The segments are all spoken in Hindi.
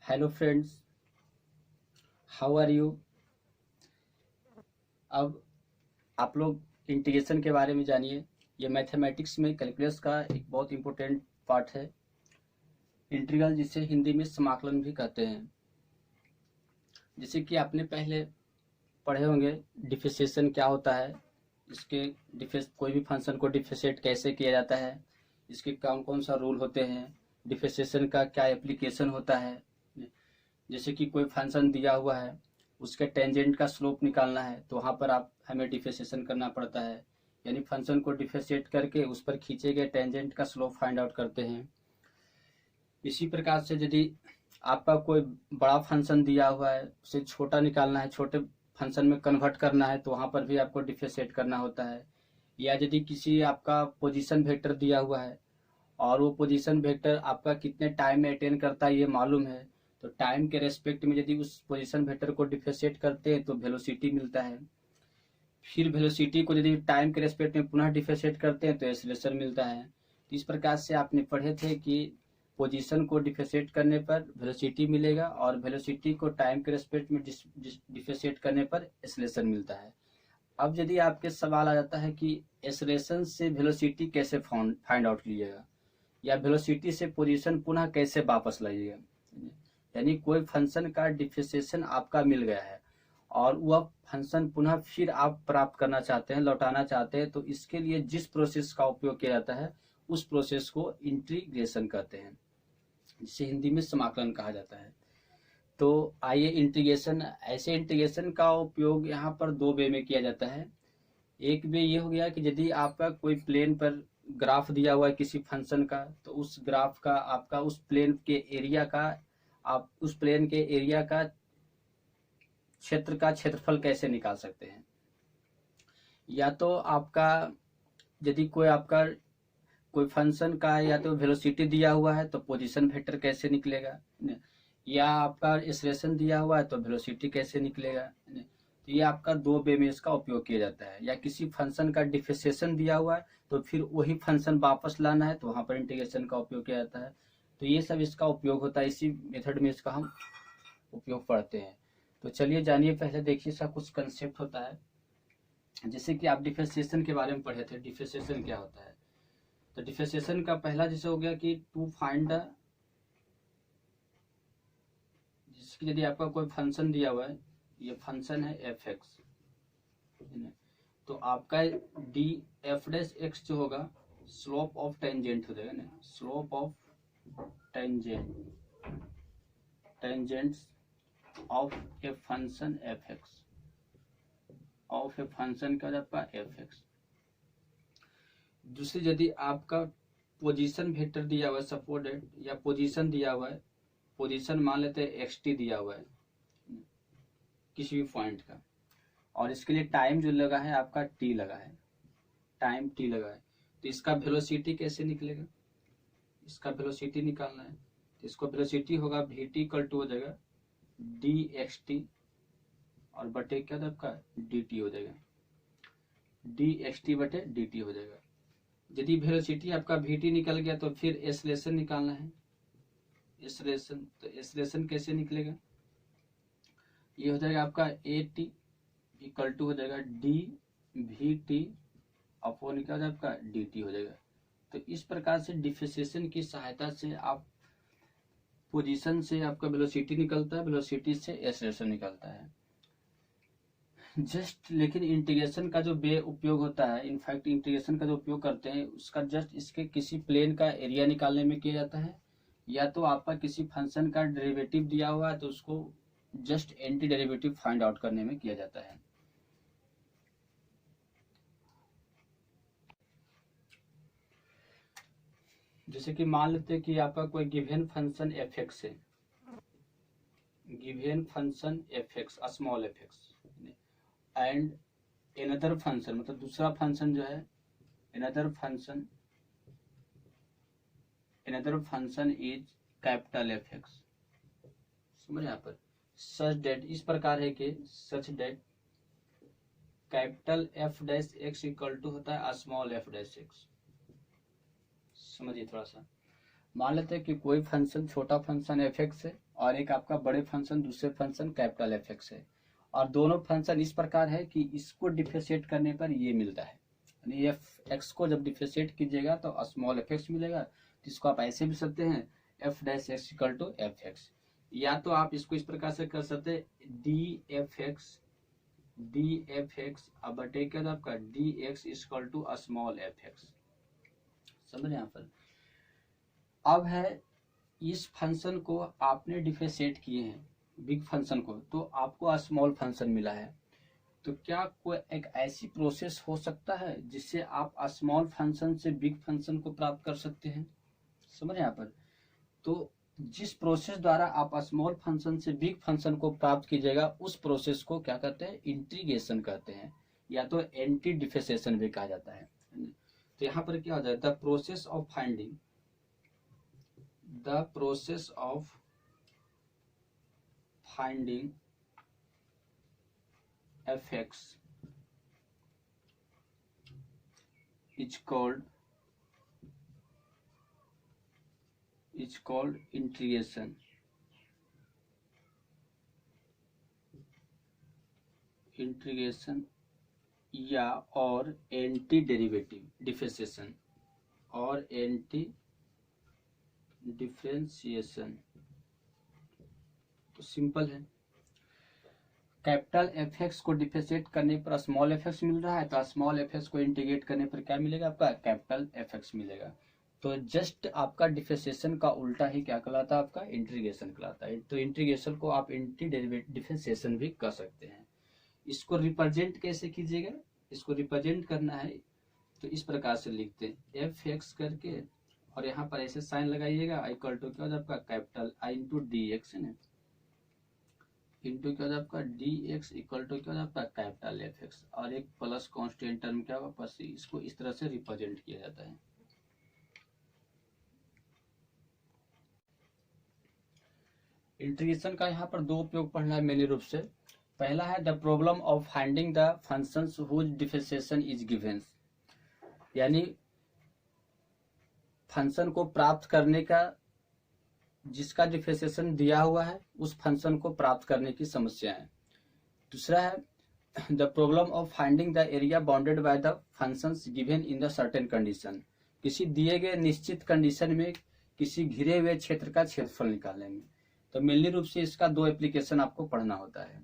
Hello friends, how are you. अब आप लोग इंटीग्रेशन के बारे में जानिए। ये मैथमेटिक्स में कैलकुलस का एक बहुत इंपॉर्टेंट पार्ट है। इंटीग्रल जिसे हिंदी में समाकलन भी कहते हैं। जैसे कि आपने पहले पढ़े होंगे डिफरेंशिएशन क्या होता है, इसके कोई भी फंक्शन को डिफरेंशिएट कैसे किया जाता है, इसके कौन कौन सा रूल होते हैं, डिफरेंशिएशन का क्या एप्लीकेशन होता है। जैसे कि कोई फंक्शन दिया हुआ है, उसके टेंजेंट का स्लोप निकालना है तो वहाँ पर आप हमें डिफरेंशिएशन करना पड़ता है, यानी फंक्शन को डिफरेंशिएट करके उस पर खींचे गए टेंजेंट का स्लोप फाइंड आउट करते हैं। इसी प्रकार से यदि आपका कोई बड़ा फंक्शन दिया हुआ है, उसे छोटा निकालना है, छोटे फंक्शन में कन्वर्ट करना है तो वहाँ पर भी आपको डिफरेंशिएट करना होता है। या यदि किसी आपका पोजीशन वेक्टर दिया हुआ है और वो पोजीशन वेक्टर आपका कितने टाइम में अटेन करता है ये मालूम है, तो टाइम के रेस्पेक्ट में यदि उस पोजीशन वेक्टर को डिफरेंशिएट करते हैं तो वेलोसिटी मिलता है। फिर वेलोसिटी को यदि टाइम के रेस्पेक्ट में पुनः डिफरेंशिएट करते हैं तो एक्सेलरेशन मिलता है। तो इस प्रकार से आपने पढ़े थे कि पोजीशन को डिफरेंशिएट करने पर वेलोसिटी मिलेगा और वेलोसिटी को टाइम के रेस्पेक्ट में डिफरेंशिएट करने पर एक्सेलरेशन मिलता है। अब यदि आपके सवाल आ जाता है कि एक्सेलरेशन से वेलोसिटी कैसे फाइंड आउट कीजिएगा या वेलोसिटी से पोजीशन पुनः कैसे वापस लाइएगा, यानी कोई फंक्शन का डिफरेंशिएशन आपका मिल गया है और वह फंक्शन पुनः फिर आप प्राप्त करना चाहते हैं, लौटाना चाहते हैं, तो इसके लिए जिस प्रोसेस का उपयोग किया जाता है उस प्रोसेस को इंटीग्रेशन कहते हैं, जिसे हिंदी में समाकलन कहा जाता है। तो आइए इंटीग्रेशन का उपयोग यहाँ पर दो वे में किया जाता है। एक वे ये हो गया कि यदि आपका कोई प्लेन पर ग्राफ दिया हुआ है किसी फंक्शन का, तो उस ग्राफ का आपका उस प्लेन के एरिया का आप उस प्लेन के एरिया का क्षेत्र का क्षेत्रफल कैसे निकाल सकते हैं। या तो आपका यदि कोई फंक्शन का या तो वेलोसिटी दिया हुआ है तो पोजीशन वेक्टर कैसे निकलेगा, या आपका एक्सेलरेशन दिया हुआ है तो वेलोसिटी कैसे निकलेगा। तो ये आपका दो वे में इसका उपयोग किया जाता है। या किसी फंक्शन का डिफरेंशिएशन दिया हुआ है तो फिर वही फंक्शन वापस लाना है तो वहां पर इंटीग्रेशन का उपयोग किया जाता है। तो ये सब इसका उपयोग होता है, इसी मेथड में इसका हम उपयोग पढ़ते हैं। तो चलिए जानिए, पहले देखिए इसका कुछ कंसेप्ट होता है। जैसे कि आप डिफरेंशिएशन के बारे में पढ़े थे, डिफरेंशिएशन क्या होता है। तो डिफरेंशिएशन का पहला जैसे हो गया कि टू फाइंड द, जिसकी यदि आपका कोई फंक्शन दिया हुआ है, ये फंक्शन है एफ एक्स, तो आपका डी एफ डैश एक्स जो होगा स्लोप ऑफ टेंजेंट हो जाएगा ना, slope of tangents of a function F x, of a function का आपका एफ एक्स। दूसरी यदि आपका पोजीशन वेक्टर दिया हुआ है सपोर्टेड, या पोजीशन दिया हुआ है, पोजीशन मान लेते हैं एक्स टी दिया हुआ है किसी भी पॉइंट का, और इसके लिए टाइम जो लगा है आपका टी लगा है, टाइम टी लगा है, तो इसका वेलोसिटी कैसे निकलेगा, इसका वेलोसिटी निकालना है। तो इसको वेलोसिटी होगा वी टी इक्वल टू हो जाएगा डी एक्स टी और बटे क्या था आपका डी टी हो जाएगा, डी एक्स टी बटे डी टी हो जाएगा। यदि वेलोसिटी आपका वी टी निकल गया तो फिर एक्सेलरेशन निकालना है, एक्सेलरेशन। तो एक्सेलरेशन कैसे निकलेगा, ये हो जाएगा आपका ए टी इक्वल टू हो जाएगा डी वी टी अपॉन क्या हो जाएगा आपका डी टी हो जाएगा। तो इस प्रकार से डिफरेंशिएशन की सहायता से आप पोजीशन से आपका वेलोसिटी निकलता है, वेलोसिटी से एक्सेलरेशन निकलता है। जस्ट लेकिन इंटीग्रेशन का जो बे उपयोग होता है, इनफैक्ट इंटीग्रेशन का जो उपयोग करते हैं उसका जस्ट इसके किसी प्लेन का एरिया निकालने में किया जाता है, या तो आपका किसी फंक्शन का डेरिवेटिव दिया हुआ है तो उसको just anti derivative find out करने में किया जाता है। जैसे कि मान लेते हैं कि आपका कोई गिवन फंक्शन एफ एक्स है, given function F X small F X, and another function मतलब दूसरा फंक्शन जो है another function is capital F X. समझ यहाँ पर सच डेट इस प्रकार है कि such that capital F dash X equal to होता है स्मॉल एफ डैश एक्स। समझिए थोड़ा सा, मान लेते हैं कि कोई फंक्शन छोटा फंक्शन एफ एक्स है और एक आपका बड़े फंक्शन दूसरे फंक्शन कैपिटल एफ एक्स है। और दोनों फंक्शन इस प्रकार है कि इसको डिफरेंशिएट करने पर ये मिलता है, यानी एफ एक्स को जब डिफरेंशिएट कीजिएगा तो स्मॉल एफ एक्स मिलेगा। जिसको आप ऐसे भी सकते हैं F dash X equal to F X, या तो आप इसको इस प्रकार से कर सकते हैं डी एफ एक्स अब बटे क्या आपका D X equal to small F X. समझ यहाँ पर। अब है इस फंक्शन को आपने डिफरेंशिएट किए हैं बिग फंक्शन को, तो आपको स्मॉल फंक्शन मिला है। तो क्या कोई एक ऐसी प्रोसेस हो सकता है जिससे आप स्मॉल फंक्शन से बिग फंक्शन को प्राप्त कर सकते हैं? समझ यहाँ पर। तो जिस प्रोसेस द्वारा आप स्मॉल फंक्शन से बिग फंक्शन को प्राप्त कीजिएगा उस प्रोसेस को क्या कहते हैं? इंटीग्रेशन कहते हैं, या तो एंटी डिफरेंशिएशन भी कहा जाता है। तो यहाँ पर क्या हो जाता है? Process of finding fx is called integration या और एंटी डेरिवेटिव डिफरेंशिएशन और एंटी डिफरेंशिएशन। तो सिंपल है, कैपिटल एफ एक्स को डिफरेंशिएट करने पर स्मॉल एफ एक्स मिल रहा है, तो स्मॉल एफ एक्स को इंटीग्रेट करने पर क्या मिलेगा? आपका कैपिटल एफ एक्स मिलेगा। तो जस्ट आपका डिफरेंशिएशन का उल्टा ही क्या कहलाता है? आपका इंटीग्रेशन कहलाता है। तो इंटीग्रेशन को आप एंटी डेरिवेटिव डिफरेंशिएशन भी कर सकते हैं। इसको रिप्रेजेंट कैसे कीजिएगा? इसको रिप्रेजेंट करना है तो इस प्रकार से लिखते हैं एफ एक्स करके, और यहाँ पर ऐसे साइन लगाइएगा इक्वल टू क्या होता है? आपका capital I into D x है ना, इंटू क्या होता है? आपका डी एक्स इक्वल टू क्या होता है? आपका कैपिटल एफ एक्स, और एक प्लस कॉन्स्टेंट टर्म क्या होगा? बस इसको इस तरह से रिप्रेजेंट किया जाता है। इंटीग्रेशन का यहाँ पर दो उपयोग पढ़ना है मेन रूप से। पहला है the problem of finding the functions whose differentiation is given, यानी फंक्शन को प्राप्त करने का जिसका डिफरेंशिएशन दिया हुआ है उस फंक्शन को प्राप्त करने की समस्या है। दूसरा है the problem of finding the area bounded by the functions given in the certain condition, किसी दिए गए निश्चित कंडीशन में किसी घिरे हुए क्षेत्र का क्षेत्रफल निकालेंगे। तो मेनली रूप से इसका दो एप्लीकेशन आपको पढ़ना होता है।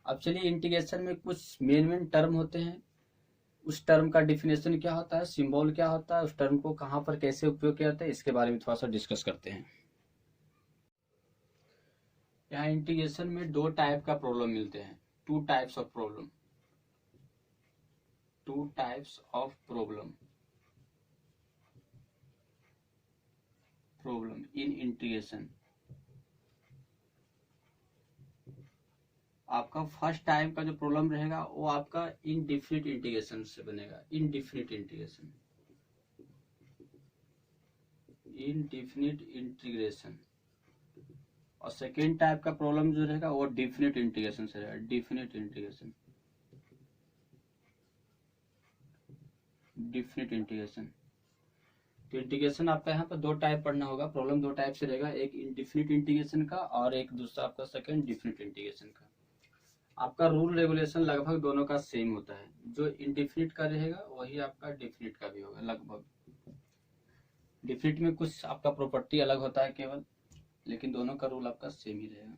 अब चलिए, इंटीग्रेशन में कुछ मेन टर्म होते हैं, उस टर्म का डिफिनेशन क्या होता है, सिंबल क्या होता है, उस टर्म को कहाँ पर कैसे उपयोग किया जाता है, इसके बारे में थोड़ा सा डिस्कस करते हैं। यहाँ इंटीग्रेशन में दो टाइप का प्रॉब्लम मिलते हैं, two types of problem in integration. आपका फर्स्ट टाइप का जो प्रॉब्लम रहेगा वो आपका इनडिफिनिट इंटीग्रेशन से बनेगा, इनडिफिनिट इंटीग्रेशन। और सेकेंड टाइप का प्रॉब्लम जो रहेगा वो डिफिनिट इंटीग्रेशन से रहेगा, डिफिनिट इंटीग्रेशन। तो इंटीग्रेशन आपका यहाँ पर दो टाइप पढ़ना होगा, प्रॉब्लम दो टाइप से रहेगा, एक इनडिफिनिट इंटीग्रेशन का और एक दूसरा आपका सेकेंड डिफिनिट इंटीग्रेशन का। आपका रूल रेगुलेशन लगभग दोनों का सेम होता है, जो इनडिफिनिट का रहेगा वही आपका डिफिनिट का भी होगा लगभग। डिफिनिट में कुछ आपका प्रॉपर्टी अलग होता है केवल, लेकिन दोनों का रूल आपका सेम ही रहेगा।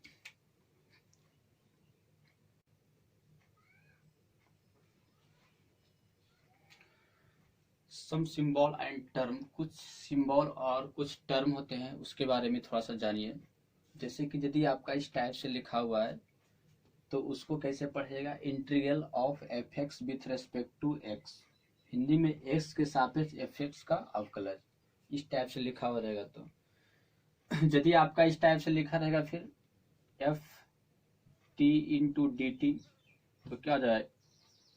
सम सिंबल एंड टर्म, कुछ सिंबल और कुछ टर्म होते हैं, उसके बारे में थोड़ा सा जानिए। जैसे कि यदि आपका इस टाइप से लिखा हुआ है तो उसको कैसे पढ़िएगा? Integral of F X with respect to X, Hindi में एक्स के सापेक्ष एफ एक्स का अवकलज, इस टाइप से लिखा हुआ रहेगा। तो यदि आपका इस टाइप से लिखा रहेगा फिर F T into D T, तो क्या हो जाए?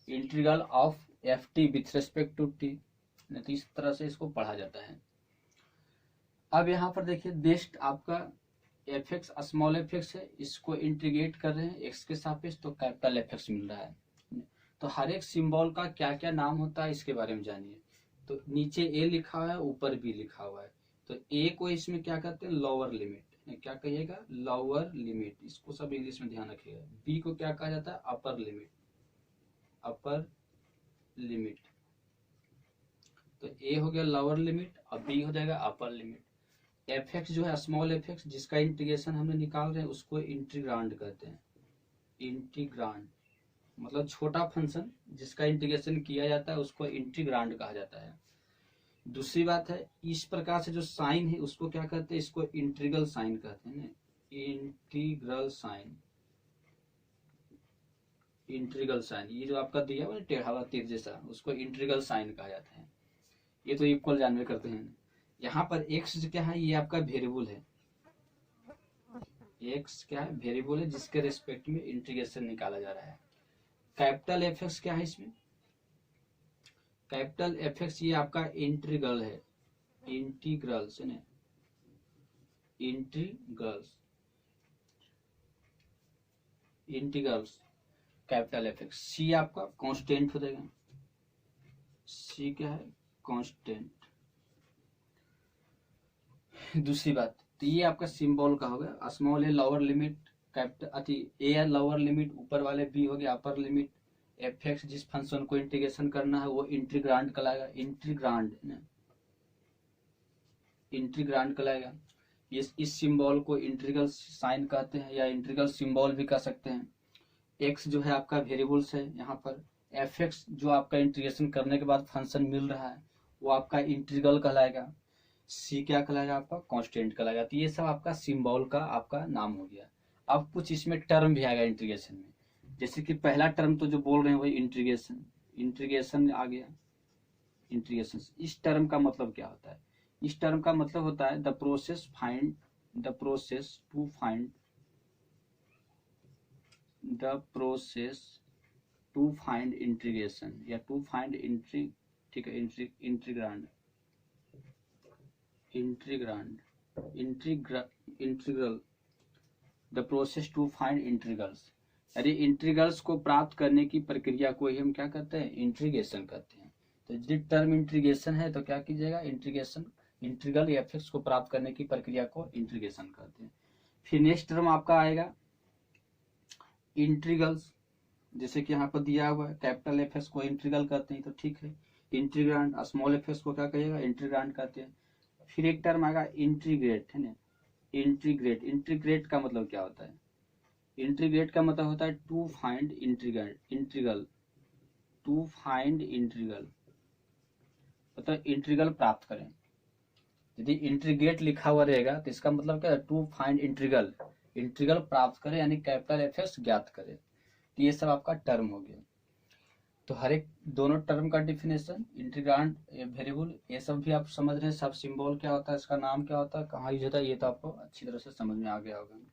Integral of F T with respect to T, नहीं तो इस तरह से इसको पढ़ा जाता है। अब यहाँ पर देखिए, नेक्स्ट आपका F X small F X है, इसको इंटीग्रेट कर रहे हैं एक्स के सापेक्ष, तो कैपिटल एफ एक्स मिल रहा है। तो हर एक सिंबल का क्या क्या नाम होता है इसके बारे में जानिए। तो नीचे ए लिखा हुआ है, ऊपर बी लिखा हुआ है, तो ए को इसमें क्या कहते हैं? लोअर लिमिट, क्या कहिएगा, लोअर लिमिट, इसको सब इंग्लिश में ध्यान रखिएगा। बी को क्या कहा जाता है, अपर लिमिट, अपर लिमिट। तो ए हो गया लोअर लिमिट और बी हो जाएगा अपर लिमिट। एफ एक्स जो है स्मॉल एफ एक्स, जिसका इंटीग्रेशन हमने निकाल रहे हैं उसको इंटीग्रांड कहते हैं। इंटीग्रांड मतलब छोटा फंक्शन जिसका इंटीग्रेशन किया जाता है उसको इंटीग्रांड कहा जाता है। दूसरी बात है, इस प्रकार से जो साइन है उसको क्या कहते हैं, इसको इंटीग्रल साइन कहते हैं ना, इंटीग्रल साइन। इंटीग्रल साइन ये जो आपका दिया हुआ टेढ़ा हुआ तीर जैसा, उसको इंटीग्रल साइन कहा जाता है। ये तो इक्वल जानवे करते हैं। यहाँ पर एक्स क्या है, ये आपका वेरिएबल है। एक्स क्या है, वेरिएबल है जिसके रेस्पेक्ट में इंटीग्रेशन निकाला जा रहा है। कैपिटल एफ एक्स क्या है इसमें, कैपिटल एफ एक्स ये आपका इंटीग्रल है। इंटीग्रल से ना, integrals, integrals capital F X. C आपका कांस्टेंट हो जाएगा, सी क्या है, कांस्टेंट। दूसरी बात, तो ये आपका सिंबल का हो गया, स्मॉल है लोअर लिमिट, कैपिटल अति ए है लोअर लिमिट, ऊपर वाले बी हो गया अपर लिमिट। एफ एक्स जिस फंक्शन को इंटीग्रेशन करना है वो इंटीग्रांड कहलाएगा, इंटीग्रांड ना, इंटीग्रांड कहलाएगा। इस सिंबल को इंटीग्रल साइन कहते हैं या इंटीग्रल सिंबल भी कह सकते हैं। एक्स जो है आपका वेरिएबल्स है यहाँ पर। एफ एक्स जो आपका इंटीग्रेशन करने के बाद फंक्शन मिल रहा है वो आपका इंटीग्रल कहलाएगा। सी क्या कहलाएगा, आपका कांस्टेंट कहलाएगा। तो ये सब आपका सिंबल का आपका नाम हो गया। अब कुछ इसमें टर्म भी आएगा इंटीग्रेशन में, जैसे कि पहला टर्म तो जो बोल रहे हैं वही इंटीग्रेशन, इंटीग्रेशन आ गया। इंटीग्रेशन, इस टर्म का मतलब क्या होता है, इस टर्म का मतलब होता है the process find, the process to find, the process to find integration या टू फाइंड इंट्री, ठीक है, integrand, integrand, integral, the process to find integrals. अरे इंटीग्रल्स को प्राप्त करने की प्रक्रिया को ही हम क्या कहते हैं, इंटीग्रेशन कहते हैं। तो यदि टर्म इंटीग्रेशन है तो क्या कीजिएगा, इंटीग्रेशन, इंटीग्रल एफ एक्स को प्राप्त करने की प्रक्रिया को इंटीग्रेशन कहते हैं। फिर नेक्स्ट टर्म आपका आएगा इंटीग्रल्स, जैसे कि यहाँ पर दिया हुआ है कैपिटल एफ एक्स को इंटीग्रल कहते हैं, तो ठीक है। इंटीग्रांड, स्मॉल एफ एक्स को क्या कहिएगा, इंटीग्रांड कहते हैं। फिर एक टर्म आएगा इंटीग्रेट, है ना, इंटीग्रेट। इंटीग्रेट का मतलब क्या होता है, इंटीग्रेट का मतलब होता है to find integral, integral, to find integral मतलब इंटीग्रल प्राप्त करें। यदि इंटीग्रेट लिखा हुआ रहेगा तो इसका मतलब क्या है, टू फाइंड इंटीग्रल, इंटीग्रल प्राप्त करें यानी कैपिटल एफ एक्स ज्ञात करें। तो ये सब आपका टर्म हो गया। तो हर एक दोनों टर्म का डिफिनेशन, इंटीग्रांड, वेरिएबल, ये सब भी आप समझ रहे हैं। सब सिंबल क्या होता है, इसका नाम क्या होता है, कहाँ यूज होता है, ये तो आपको अच्छी तरह से समझ में आ गया होगा।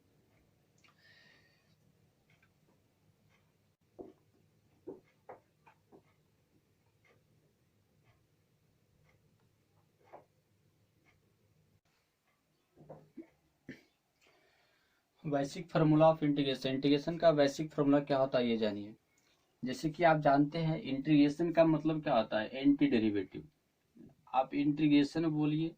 Basic formula of integration, integration का बेसिक फार्मूला क्या होता है ये जानिए। जैसे कि आप जानते हैं इंटीग्रेशन का मतलब क्या होता है, एंटी डेरिवेटिव। आप इंटीग्रेशन बोलिए,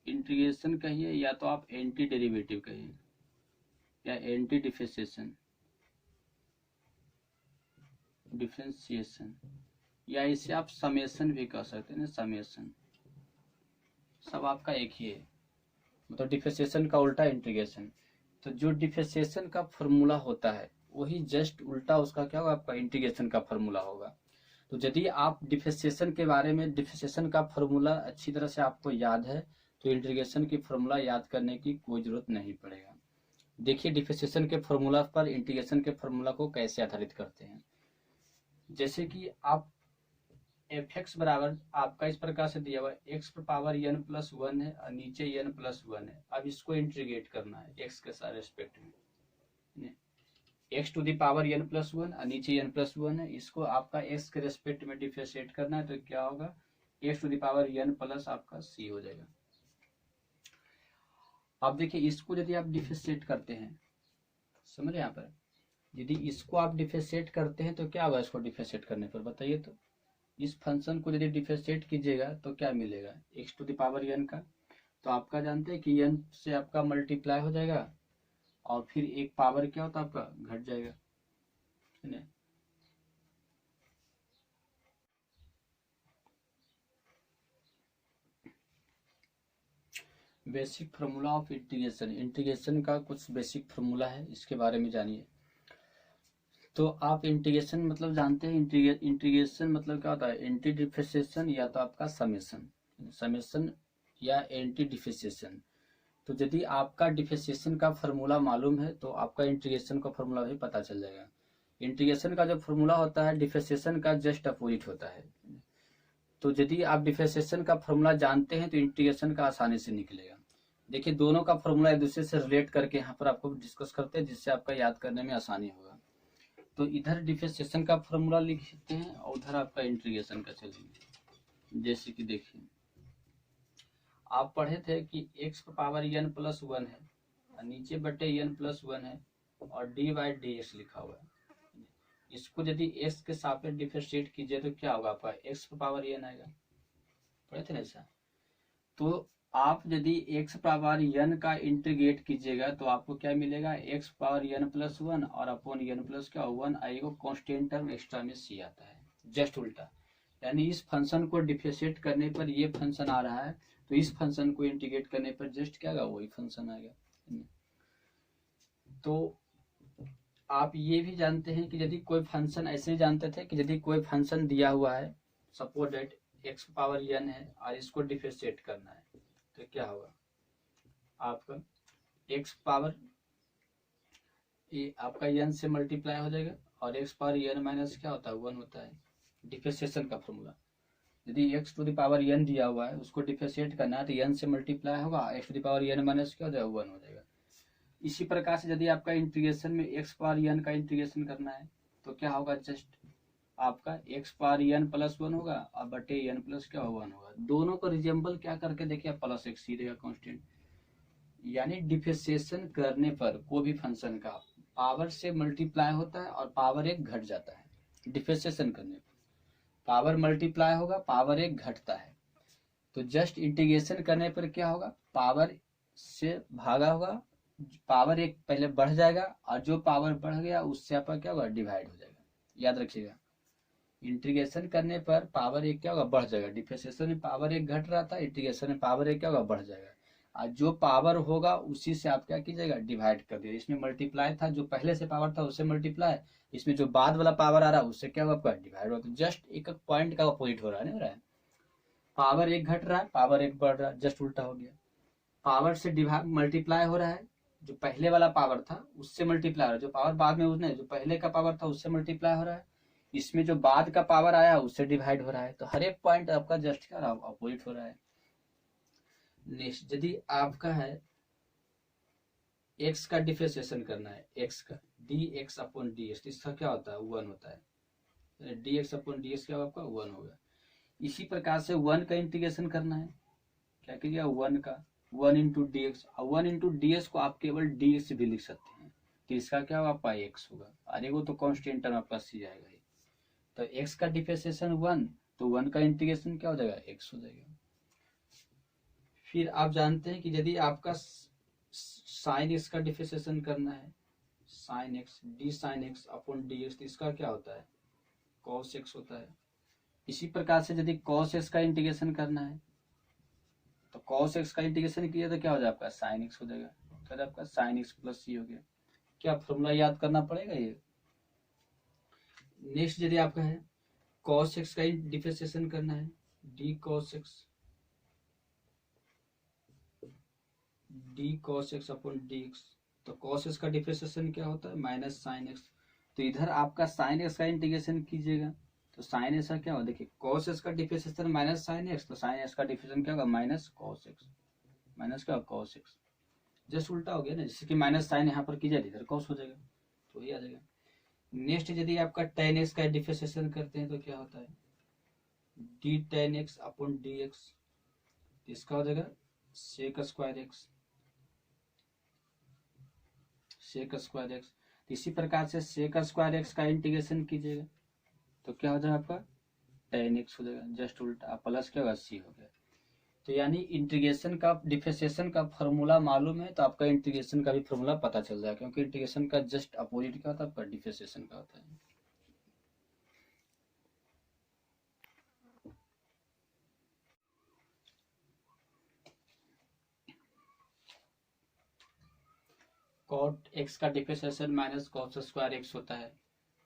इंटीग्रेशन कहिए या तो आप एंटी डेरिवेटिव कहिए या एंटी डिफरेंशिएशन, डिफरेंशिएशन, या इसे आप समेशन भी कह सकते हैं ना, समेशन। सब आपका एक ही है, मतलब डिफरेंशिएशन का उल्टा इंटीग्रेशन। तो जो डिफरेंशिएशन का फॉर्मूला होता है वही जस्ट उल्टा उसका क्या होगा, आपका इंटीग्रेशन का फॉर्मूला होगा। तो यदि आप डिफरेंशिएशन के बारे में, डिफरेंशिएशन का फॉर्मूला अच्छी तरह से आपको याद है तो इंटीग्रेशन की फॉर्मूला याद करने की कोई जरूरत नहीं पड़ेगा। देखिए डिफरेंशिएशन के फॉर्मूला पर इंटीग्रेशन के फॉर्मूला को कैसे आधारित करते हैं। जैसे कि आप एफ एक्स बराबर आपका इस प्रकार से दिया हुआ है, एक्स पर पावर एन प्लस वन है और नीचे एन प्लस वन है। अब इसको इंटीग्रेट करना है एक्स के साथ रेस्पेक्ट में, X to the power N plus one और नीचे एन प्लस वन है, इसको आपका एक्स के रेस्पेक्ट में डिफरेंशिएट करना है। तो क्या होगा, X to the power N plus आपका सी हो जाएगा। अब देखिए इसको यदि आप डिफरेंशिएट करते हैं, समझ रहे यहाँ पर, यदि इसको आप डिफरेंशिएट करते हैं तो क्या होगा, इसको डिफरेंशिएट करने पर बताइए तो, इस फंक्शन को यदि डिफरेंशिएट कीजिएगा तो क्या मिलेगा, X to the power N का। तो आपका जानते हैं कि n से आपका मल्टीप्लाई हो जाएगा और फिर एक पावर क्या होता है आपका घट जाएगा, है ना। Basic formula of integration, integration का कुछ बेसिक फार्मूला है, इसके बारे में जानिए। तो आप इंटीग्रेशन मतलब जानते हैं, इंटीग्रेशन मतलब क्या होता है, एंटी डिफरेंशिएशन या तो आपका समेशन, समेशन या एंटी डिफरेंशिएशन। तो यदि आपका डिफरेंशिएशन का फार्मूला मालूम है तो आपका इंटीग्रेशन का फार्मूला भी पता चल जाएगा। इंटीग्रेशन का जो फार्मूला होता है डिफरेंशिएशन का जस्ट अपोजिट होता है। तो यदि आप डिफरेंशिएशन का फार्मूला जानते हैं तो इंटीग्रेशन का आसानी से निकलेगा। देखिए दोनों का फार्मूला एक दूसरे से रिलेट करके यहाँ पर आपको डिस्कस करते हैं, जिससे आपका याद करने में आसानी होगा। तो इधर डिफरेंशिएशन का फार्मूला लिख सकते हैं और उधर आपका इंटीग्रेशन का चलेंगे। जैसे कि देखिए आप पढ़े थे कि x का पावर n प्लस 1 है और नीचे बटे n प्लस 1 है और dy बाई डी एक्स लिखा हुआ है। इसको यदि x के सापेक्ष डिफरेंशिएट कीजिए तो क्या होगा, आपका x का पावर n आएगा, पढ़े थे ना ऐसा। तो आप यदि x पावर n का इंटीग्रेट कीजिएगा तो आपको क्या मिलेगा, x पावर n प्लस 1 और अपॉन n प्लस क्या 1 आएगा, कॉन्स्टेंट टर्म एक्स्ट्रा में c आता है, जस्ट उल्टा। यानी इस फंक्शन को डिफरेंशिएट करने पर ये फंक्शन आ रहा है, तो इस फंक्शन को इंटीग्रेट करने पर जस्ट क्या आएगा, वही फंक्शन आएगा। तो आप ये भी जानते हैं कि यदि कोई फंक्शन, ऐसे ही जानते थे कि यदि कोई फंक्शन दिया हुआ है, suppose that x power n है और इसको डिफरेंशिएट करना है, तो क्या होगा आपका x पावर, ये आपका n से मल्टीप्लाई हो जाएगा और x पावर n माइनस क्या होता है 1 होता है, डिफरेंशिएशन का फॉर्मूला। यदि x to the power n दिया हुआ है उसको डिफरेंशिएट करना है तो n से मल्टीप्लाई होगा, x to the power n minus क्या हो जाएगा 1 हो जाएगा। इसी प्रकार से यदि आपका इंटीग्रेशन में x पावर n का इंटीग्रेशन करना है तो क्या होगा, जस्ट आपका x पावर n प्लस 1 होगा और बटे n प्लस क्या 1 होगा। दोनों को रिजेंबल क्या करके देखिए, प्लस एक सी रहेगा कांस्टेंट। यानी डिफरेंशिएशन करने पर कोई भी फंक्शन का पावर से मल्टीप्लाई होता है और पावर एक घट जाता है। डिफरेंशिएशन करने पर पावर मल्टीप्लाई होगा, पावर एक घटता है। तो जस्ट इंटीग्रेशन करने पर क्या होगा, पावर से भागा होगा, पावर एक पहले बढ़ जाएगा और जो पावर बढ़ गया उससे आपका क्या होगा, डिवाइड हो जाएगा। याद रखिएगा इंटीग्रेशन करने पर पावर एक क्या होगा, बढ़ जाएगा। डिफरेंशिएशन में पावर एक घट रहा था, इंटीग्रेशन में पावर एक क्या होगा, बढ़ जाएगा। और जो पावर होगा उसी से आप क्या कीजिएगा, डिवाइड कर दिए। इसमें मल्टीप्लाई था, जो पहले से पावर था उससे मल्टीप्लाई, इसमें जो बाद वाला पावर आ रहा है उससे क्या होगा, आपका डिवाइड होगा। तो जस्ट एक पॉइंट का अपोजिट हो रहा है, नहीं हो रहा है। पावर एक घट रहा है, पावर एक बढ़ रहा है, जस्ट उल्टा हो गया। पावर से डिवाइड मल्टीप्लाई हो रहा है, जो पहले वाला पावर था उससे मल्टीप्लाई हो रहा है, जो पावर बाद में उसने जो पहले का पावर था उससे मल्टीप्लाई हो रहा है, इसमें जो बाद का पावर आया उससे डिवाइड हो रहा है। तो हर एक पॉइंट आपका जस्ट क्या अपोजिट हो रहा है। नेक्स्ट यदि आपका है x का डिफरेंशिएशन करना है, x का dx अपॉन dx, इसका क्या होता है 1 होता है, dx अपॉन dx क्या आपका 1 होगा। इसी प्रकार से 1 का इंटीग्रेशन करना है, क्या कीजिएगा 1 का 1 इंटू डी एक्स, और 1 इंटू डी एक्स को आप केवल डी एक्स भी लिख सकते हैं, तो इसका क्या होगा आपका x होगा, अरे वो तो कॉन्स्टेंट टर्म आपका c आएगा। तो x का डिफरेंशिएशन 1, तो 1 का इंटीग्रेशन क्या हो जाएगा, x हो जाएगा। फिर आप जानते हैं कि यदि आपका साइन x का डिफरेंशिएशन करना है, sine x D sine x upon D X, इसका क्या होता है cos x होता है। इसी प्रकार से यदि cos x का इंटीग्रेशन करना है तो cos x का इंटीग्रेशन किया तो क्या हो जाएगा, आपका साइन x हो जाएगा, तो आपका साइन x प्लस c हो गया। क्या फॉर्मूला याद करना पड़ेगा ये। नेक्स्ट यदि आपका है cos x का डिफरेंशिएशन करना है, D cos x upon D X, तो cos x का डिफरेंशिएशन क्या होता है, माइनस साइन x। तो इधर आपका साइन x का इंटीग्रेशन कीजिएगा तो साइन x का क्या होगा, देखिए cos x का डिफरेंशिएशन माइनस साइन x, तो साइन x का डिफरेंशिएशन क्या होगा, माइनस cos x, माइनस क्या होगा cos x, जस्ट उल्टा हो गया ना, जैसे कि माइनस साइन यहाँ पर कीजिए इधर cos हो जाएगा, तो वही आ जाएगा। नेक्स्ट यदि आपका tan x का डिफरेंशिएशन करते हैं तो क्या होता है, D tan x upon D X, इसका हो जाएगा sec square x, sec square x। इसी प्रकार से sec स्क्वायर x का इंटीग्रेशन कीजिएगा तो क्या हो जाएगा, आपका tan x हो जाएगा, जस्ट उल्टा, प्लस क्या होगा c हो गया। तो यानी इंटीग्रेशन का डिफरेंशिएशन का फॉर्मूला मालूम है तो आपका इंटीग्रेशन का भी फॉर्मूला पता चल जाएगा, क्योंकि इंटीग्रेशन का जस्ट अपोजिट क्या होता है, आपका डिफरेंशिएशन का होता है। cot x का differentiation minus cos square x होता है,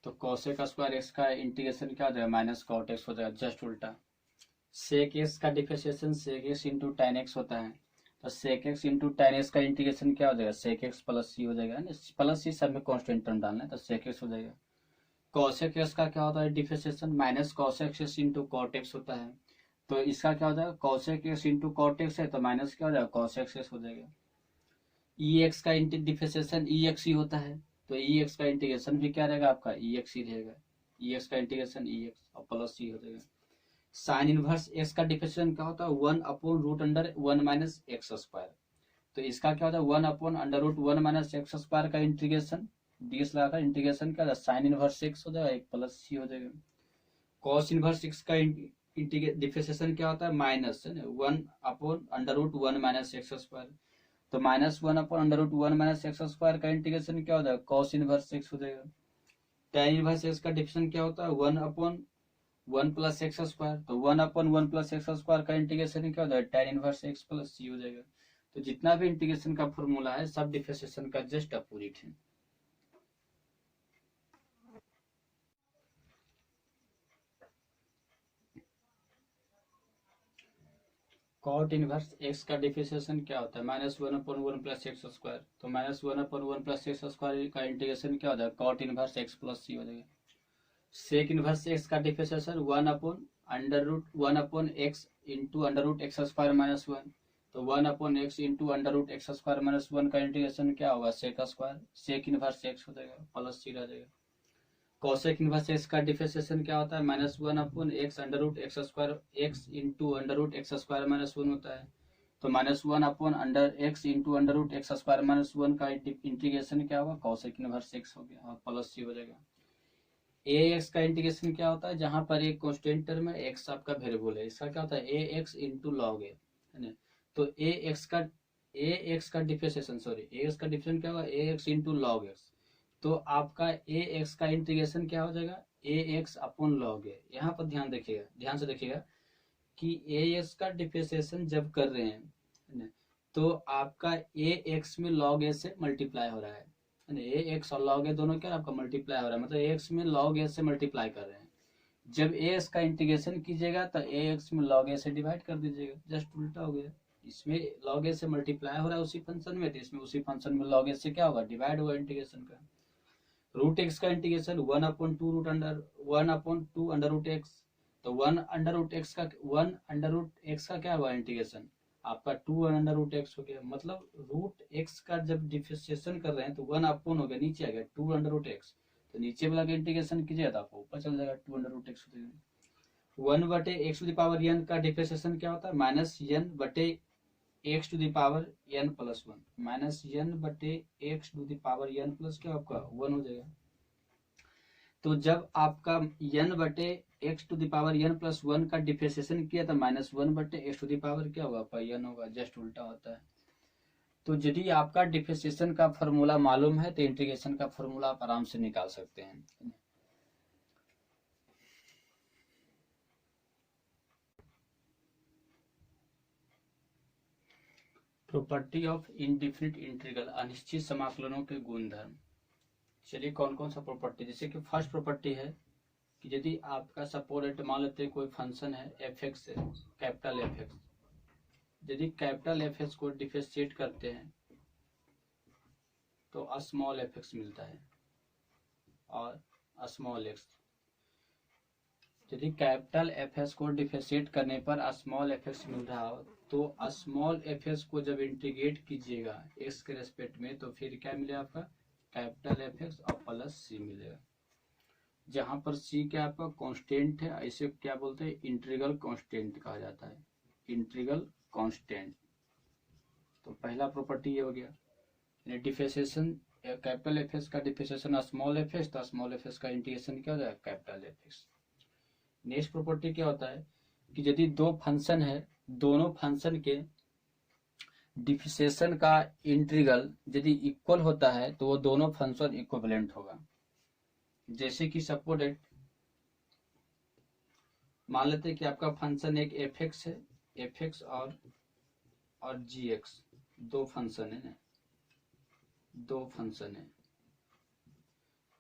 तो cos का स्क्वायर एक्स का इंटीग्रेशन क्या हो जाएगा, माइनस cot एक्स हो जाएगा, जस्ट उल्टा। sec x का differentiation sec x into tan x होता है, तो sec x into tan x का इंटीग्रेशन क्या हो जाएगा, sec x प्लस सी हो जाएगा, प्लस सी सब में कॉन्स्टेंट टर्म डालना है, तो sec x हो जाएगा। cosec x का क्या होता है differentiation, minus cosec x into cot x होता है, तो इसका क्या हो जाएगा, cosec x into cot x है तो माइनस क्या हो जाएगा, cosec x हो जाएगा। ex का डिफरेंशिएशन ex ही होता है, तो ex का इंटीग्रेशन भी क्या रहेगा आपका, ex ही रहेगा, ex का इंटीग्रेशन ex और प्लस सी हो जाएगा। साइन इनवर्स एक्स का डिफरेंशिएशन क्या होता है, 1/√1 माइनस एक्स स्क्वायर, तो इसका क्या होता है 1/√1 माइनस एक्स स्क्वायर का इंटीग्रेशन डीएस लगाकर इंटीग्रेशन क्या होता है, साइन इनवर्स एक्स हो जाएगा, एक प्लस सी हो जाएगा। कॉस इनवर्स एक्स का डिफरेंशिएशन क्या होता है, माइनस है ना 1/√1 माइनस एक्स स्क्वायर, तो माइनस 1/√1 माइनस एक्स स्क्वायर का इंटीग्रेशन क्या हो जाएगा, कॉस इनवर्स एक्स हो जाएगा। tan इनवर्स एक्स का डिफरेंशिएशन क्या होता है 1/1 प्लस एक्स स्क्वायर, तो 1/1 प्लस एक्स स्क्वायर का इंटीग्रेशन क्या होता है, tan इनवर्स एक्स प्लस सी हो जाएगा। तो जितना भी इंटीग्रेशन का फॉर्मूला है सब डिफरेंशिएशन का जस्ट अपोजिट है। cot इनवर्स एक्स का डिफरेंशिएशन क्या होता है, -1/1 प्लस एक्स स्क्वायर, तो -1/1 प्लस एक्स स्क्वायर का इंटीग्रेशन क्या होता है, cot इनवर्स एक्स प्लस सी हो जाएगा। सेक इनवर्स एक्स का differentiation 1/√1/x into √x square minus 1, तो 1/x into √x square minus 1 का इंटीग्रेशन क्या होगा, sec square, sec inverse X हो जाएगा, प्लस सी रह जाएगा। कॉसेक इनवर्स एक्स का डिफरेंशिएशन क्या होता है, -1/x √x square X into √x square minus 1 होता है, तो -1/x into √x square minus 1 का इंटीग्रेशन क्या होगा, कॉसेक इनवर्स एक्स हो गया और प्लस सी हो जाएगा। ए एक्स का इंटीग्रेशन क्या होता है, जहां पर एक कांस्टेंट टर्म है, एक्स आपका वेरिएबल है, इसका क्या होता है ए एक्स इंटू लॉग ए, है ना, तो ए एक्स का डिफरेंशिएशन क्या होगा, ए एक्स इंटू लॉग एक्स, तो आपका ए एक्स का इंटीग्रेशन क्या हो जाएगा, ए एक्स अपॉन लॉग ए। यहाँ पर ध्यान से देखिएगा कि ए एक्स का डिफरेंशिएशन जब कर रहे हैं, है ना, तो आपका ए एक्स में लॉग ए से मल्टीप्लाई हो रहा है, ए एक्स और लॉग ए दोनों क्या आपका मल्टीप्लाई हो रहा है, मतलब ए एक्स में लॉग ए से मल्टीप्लाई कर रहे हैं। जब ए एक्स का इंटीग्रेशन कीजिएगा तो ए एक्स में लॉग ए से डिवाइड कर दीजिएगा, जस्ट उल्टा हो गया। इसमें लॉग ए से मल्टीप्लाई हो रहा है उसी फंक्शन में, तो इसमें उसी फंक्शन में लॉग ए से क्या होगा, डिवाइड होगा इंटीग्रेशन का। रूट एक्स का इंटीग्रेशन 1/2 तो 1/√x का क्या हुआ इंटीग्रेशन, आपका 2/√x हो गया, मतलब रूट एक्स का जब डिफरेंशिएशन कर रहे हैं तो 1 अपॉन हो गया, नीचे आ गया 2/√x, तो नीचे वाला का इंटीग्रेशन कीजिएगा तो आपको ऊपर चल जाएगा 2/√x हो जाएगा। 1/x⁴n का डिफरेंशिएशन क्या होता है, -n/x⁴n+1, -n/x⁴n प्लस क्या आपका 1 हो जाएगा। तो जब आपका n/x⁴n+1 का डिफरेंशिएशन किया तो -1/x⁴ क्या होगा आपका n होगा, जस्ट उल्टा होता है। तो यदि आपका डिफरेंशिएशन का फॉर्मूला मालूम है तो इंटीग्रेशन का फॉर्मूला आप आराम से निकाल सकते हैं। प्रॉपर्टी ऑफ इनडिफिनिट इंटीग्रल, अनिश्चित समाकलनों के गुणधर्म। चलिए कौन कौन सा प्रॉपर्टी, जैसे कि फर्स्ट प्रॉपर्टी है कि यदि आपका सपोज मान लेते हैं कोई फंक्शन है एफ एक्स है, कैपिटल एफ एक्स, यदि कैपिटल एफ एक्स को डिफरेंशिएट करते हैं तो स्मॉल एफ एक्स मिलता है और स्मॉल एक्स, यदि कैपिटल एफ एक्स को डिफरेंशिएट करने पर स्मॉल एफ एक्स मिल रहा हो तो स्मॉल एफ एक्स को जब इंटीग्रेट कीजिएगा एक्स के रेस्पेक्ट में तो फिर क्या मिलेगा आपका, कैपिटल एफ एक्स और प्लस सी मिलेगा, जहां पर सी क्या आपका कांस्टेंट है, इसे क्या बोलते हैं इंटीग्रल कांस्टेंट कहा जाता है, इंटीग्रल कांस्टेंट। तो पहला प्रॉपर्टी ये हो गया, डिफरेंशिएशन कैपिटल एफ एक्स का डिफरेंशिएशन स्मॉल एफ एक्स, तो स्मॉल एफ एक्स का इंटीग्रेशन क्या हो जाएगा, capital F x. Next property क्या होता है कि यदि दो फंक्शन है दोनों फंक्शन के डिफरेंशिएशन का इंटीग्रल यदि इक्वल होता है तो वो दोनों फंक्शन इक्विवेलेंट होगा। जैसे कि सपोज इट, मान लेते हैं कि आपका फंक्शन एक एफ एक्स है, एफ एक्स और जी एक्स दो फंक्शन है, दो फंक्शन है।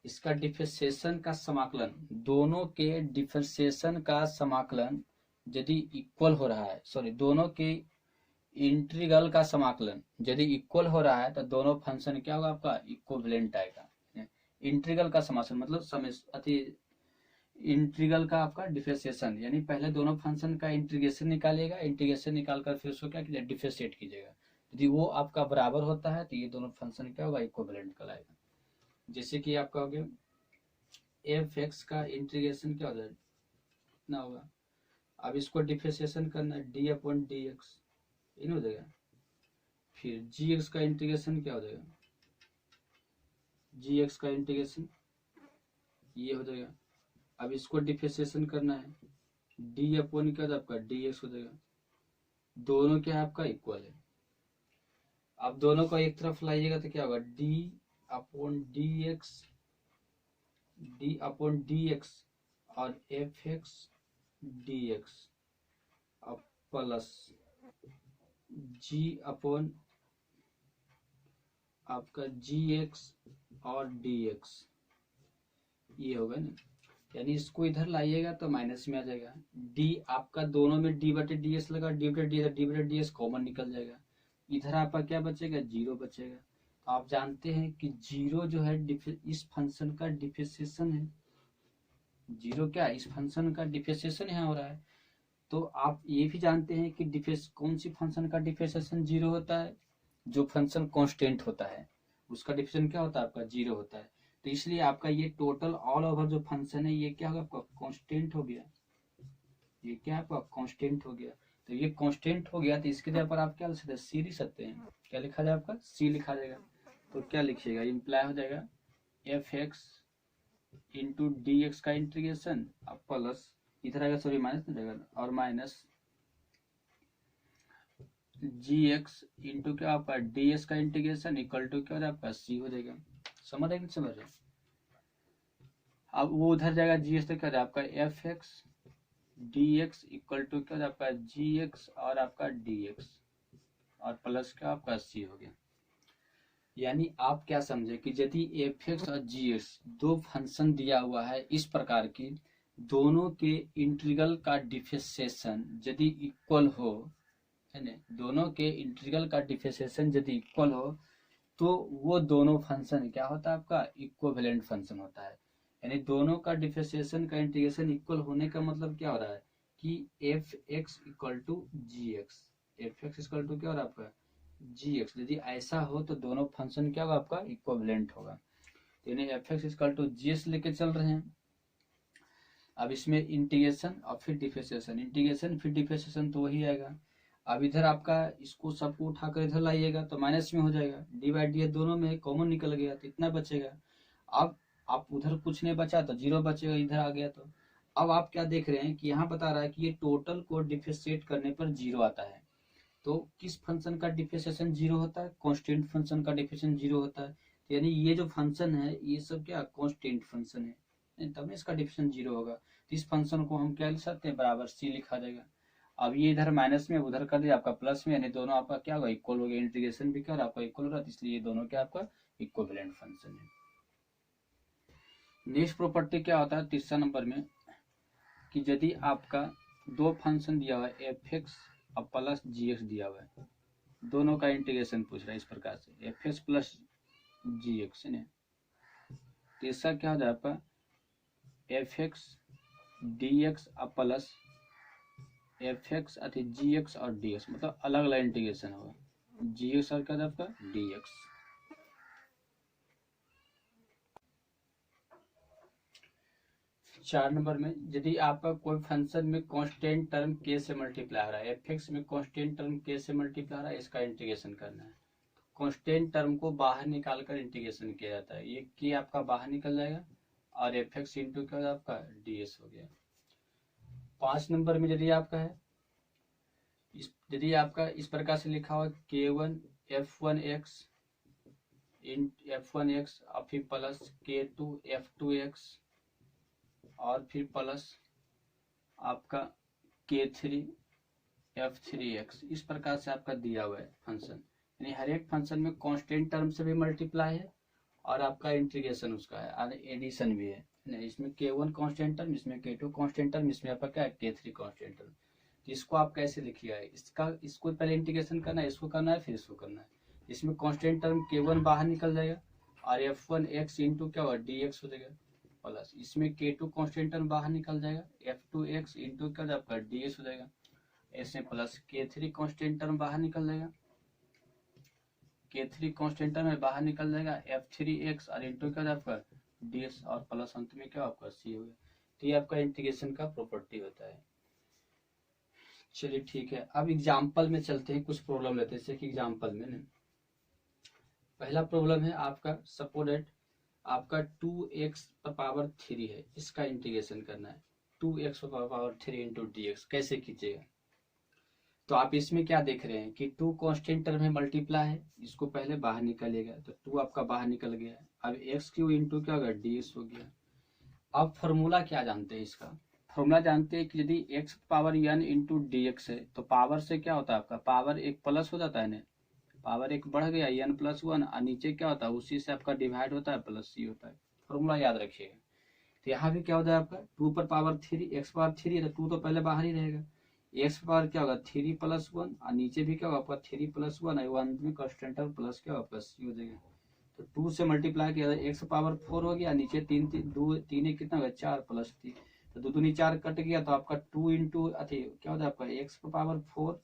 इसका डिफरेंशिएशन का समाकलन, दोनों के डिफरेंशिएशन का समाकलन यदि इक्वल हो रहा है, सॉरी दोनों के इंटीग्रल का समाकलन यदि इक्वल हो रहा है तो दोनों फंक्शन क्या होगा, आपका इक्विवेलेंट आएगा। इंटीग्रल का समाकलन मतलब समय इंटीग्रल का आपका डिफरेंशिएशन, यानी पहले दोनों फंक्शन का इंटीग्रेशन निकालिएगा, इंटीग्रेशन निकालकर फिर उसको क्या कीजिएगा, डिफरेंशिएट कीजिएगा। यदि वो आपका बराबर होता है तो ये दोनों फंक्शन क्या होगा, इक्विवेलेंट कहलाएगा। जैसे कि आपका हो गया एफ एक्स का इंटीग्रेशन क्या हो जाएगा, कितना होगा, अब इसको डिफरेंशिएशन करना है डी अपॉन डी एक्स, इन हो जाएगा। फिर जी एक्स का इंटीग्रेशन क्या हो जाएगा, जी एक्स का इंटीग्रेशन ये हो जाएगा। अब इसको डिफरेंशिएशन करना है डी अपॉन क्या आपका डी एक्स हो जाएगा। दोनों क्या है आपका इक्वल है। अब दोनों को एक तरफ लाइएगा तो क्या होगा, D upon D x, D upon D x और एफ एक्स डी एक्स, अब प्लस जी अपॉन आपका जी एक्स और डी एक्स, ये होगा ना। यानी इसको इधर लाइएगा तो माइनस में आ जाएगा। डी आपका दोनों में डी बटे डी एस लगा, डी बटे डी एस कॉमन निकल जाएगा। इधर आपका क्या बचेगा, जीरो बचेगा। तो आप जानते हैं कि जीरो जो है इस फंक्शन का डिफरेंशिएशन है। जीरो क्या, इस फंक्शन का डिफरेंशिएशन यहाँ हो रहा है। तो आप ये भी जानते हैं कि कौन सी फंक्शन का डिफरेंशिएशन जीरो होता है, जो फंक्शन कांस्टेंट होता है उसका डिफरेंशिएशन क्या होता है, आपका जीरो होता है। तो इसलिए आपका ये टोटल ऑल ओवर जो फंक्शन है ये क्या होगा, आपका कांस्टेंट हो गया। ये क्या आपका कांस्टेंट हो गया। तो ये कांस्टेंट हो गया तो इसके जगह पर आप क्या लिख सकते हैं, सी लिख सकते हैं। क्या लिखा जाए, आपका सी लिखा जाएगा। तो क्या लिखिएगा, इम्प्लाई हो जाएगा F x into D x का इंटीग्रेशन, अब प्लस इधर आएगा, सॉरी माइनस नहीं जाएगा, और माइनस जी एक्स इंटू क्या आपका डी एस का इंटीग्रेशन इक्वल टू क्या हो जाएगा, आपका सी हो जाएगा। समझ रहे कि नहीं समझ रहे। अब वो उधर जाएगा जी एस, तो क्या जाएगा आपका F X D X equal to क्या आपका जी एक्स और आपका डी एक्स और प्लस क्या आपका सी हो गया। यानी आप क्या समझे कि यदि एफ एक्स और जी एक्स दो फंक्शन दिया हुआ है इस प्रकार की, दोनों के इंटीग्रल का डिफरेंशिएशन यदि इक्वल हो, है ना, दोनों के इंटीग्रल का डिफरेंशिएशन यदि इक्वल हो तो वो दोनों फंक्शन क्या होता है, आपका इक्विवेलेंट फंक्शन होता है। यानी दोनों का डिफरेंशिएशन का इंटीग्रेशन इक्वल होने का मतलब क्या हो रहा है कि F X equal to G X, F X equal to क्या हो रहा है आपका जी एक्स। यदि ऐसा हो तो दोनों फंक्शन क्या होगा, आपका इक्विवेलेंट होगा। यानी F X equal to G X लेके चल रहे हैं। अब इसमें इंटीग्रेशन और फिर डिफरेंशिएशन, इंटीग्रेशन फिर डिफरेंशिएशन तो वही आएगा। अब इधर आपका इसको सबको उठाकर इधर लाइएगा तो माइनस में हो जाएगा, डी बाई डी दोनों में कॉमन निकल गया तो इतना बचेगा। अब आप उधर कुछ नहीं बचा तो जीरो बचेगा, इधर आ गया तो अब आप क्या देख रहे हैं कि यहाँ बता रहा है कि ये टोटल को डिफरेंशिएट करने पर जीरो आता है। तो किस फंक्शन का डिफरेंशिएशन जीरो होता है, कांस्टेंट फंक्शन का डिफरेंशिएशन जीरो होता है। तो यानी ये जो फंक्शन है ये सब क्या कांस्टेंट फंक्शन है, तब इसका डिफरेंशिएशन जीरो होगा। तो इस फंक्शन को हम क्या लिख सकते हैं, बराबर सी लिखा जाएगा। अब ये इधर माइनस में उधर कर दिया आपका प्लस में, यानी दोनों आपका क्या होगा, इक्वल हो गया। इंटीग्रेशन भी क्या आपका इक्वल हो रहा है, इसलिए ये दोनों क्या आपका इक्विवेलेंट फंक्शन है। नेक्स्ट प्रॉपर्टी क्या होता है तीसरा नंबर में, कि यदि आपका दो फंक्शन दिया हुआ है एफ एक्स और प्लस जी एक्स दिया हुआ है, दोनों का इंटीग्रेशन पूछ रहा है इस प्रकार से एफ एक्स प्लस जी एक्स है। तीसरा क्या हो जाए आपका एफ एक्स डी एक्स और प्लस एफ एक्स अथवा जी एक्स और डी एक्स, मतलब अलग अलग इंटीग्रेशन होगा, जी एक्स और क्या आपका डी एक्स। चार नंबर में यदि आपका कोई फंक्शन में कांस्टेंट टर्म के से मल्टीप्लाई हो रहा है, एफ एक्स में कांस्टेंट टर्म के से मल्टीप्लाई हो रहा है, इसका इंटीग्रेशन करना है। कांस्टेंट टर्म को बाहर निकालकर इंटीग्रेशन किया जाता है। ये के आपका बाहर निकल जाएगा और एफ एक्स इंटू क्या आपका डी एस हो गया। 5 नंबर में यदि आपका है यदि आपका इस प्रकार से लिखा हुआ K1 F1x इन F1x और फिर प्लस K2 F2x और फिर प्लस आपका K3 F3x, इस प्रकार से आपका दिया हुआ है फंक्शन। यानी हर एक फंक्शन में कांस्टेंट टर्म से भी मल्टीप्लाई है और आपका इंटीग्रेशन उसका है और एडिशन भी है। इसमें K1 कांस्टेंट टर्म, इसमें K2 कांस्टेंट टर्म, इसमें आपका क्या है K3 कांस्टेंट टर्म। इसको आप कैसे लिखिएगा, इसको पहले इंटीग्रेशन करना है, इसको करना है, फिर इसको करना है। इसमें कांस्टेंट टर्म K1 बाहर निकल जाएगा और F1x इंटू क्या होगा dx हो जाएगा, प्लस इसमें K2 कांस्टेंट टर्म बाहर निकल जाएगा, F2x इंटू क्या आपका dx हो जाएगा, ऐसे प्लस K3 कांस्टेंट टर्म बाहर निकल जाएगा, K3 कांस्टेंट टर्म बाहर निकल जाएगा, F3x और इंटू क्या आपका dx और प्लस अंत में क्या आपका c हो गया। तो ये आपका इंटीग्रेशन का प्रॉपर्टी होता है। चलिए ठीक है, अब एग्जाम्पल में चलते हैं, कुछ प्रॉब्लम लेते हैं। जैसे कि एग्जाम्पल में पहला प्रॉब्लम है आपका, सपोज दैट आपका 2x पावर 3 है, इसका इंटीग्रेशन करना है। 2x पावर 3 इंटू dx कैसे कीजिएगा। तो आप इसमें क्या देख रहे हैं कि 2 कांस्टेंट टर्म में मल्टीप्लाई है, इसको पहले बाहर निकालिएगा तो 2 आपका बाहर निकल गया। अब x³ इंटू क्या होगा dx हो गया। अब फॉर्मूला क्या जानते हैं इसका, फॉर्मूला जानते हैं कि यदि x power n into dx है तो पावर से क्या होता है आपका, पावर एक प्लस हो जाता है ना, पावर एक बढ़ गया n + 1 और नीचे क्या होता है उसी से आपका डिवाइड होता है प्लस c होता है। फॉर्मूला याद रखिएगा। तो यहाँ भी क्या होता है आपका 2 पर पावर 3, x पावर 3 है तो 2 तो पहले बाहर ही रहेगा, x पावर क्या होगा 3 + 1 और नीचे भी क्या होगा आपका 3 + 1 और अंत में कांस्टेंट प्लस क्या होगा प्लस c हो जाएगा। तो 2 से मल्टीप्लाई किया x पावर 4 हो गया, नीचे 3 कितना होगा 4 + 3, तो 2 दूनी 4 कट गया, तो आपका 2 इंटू क्या होता है आपका x पावर 4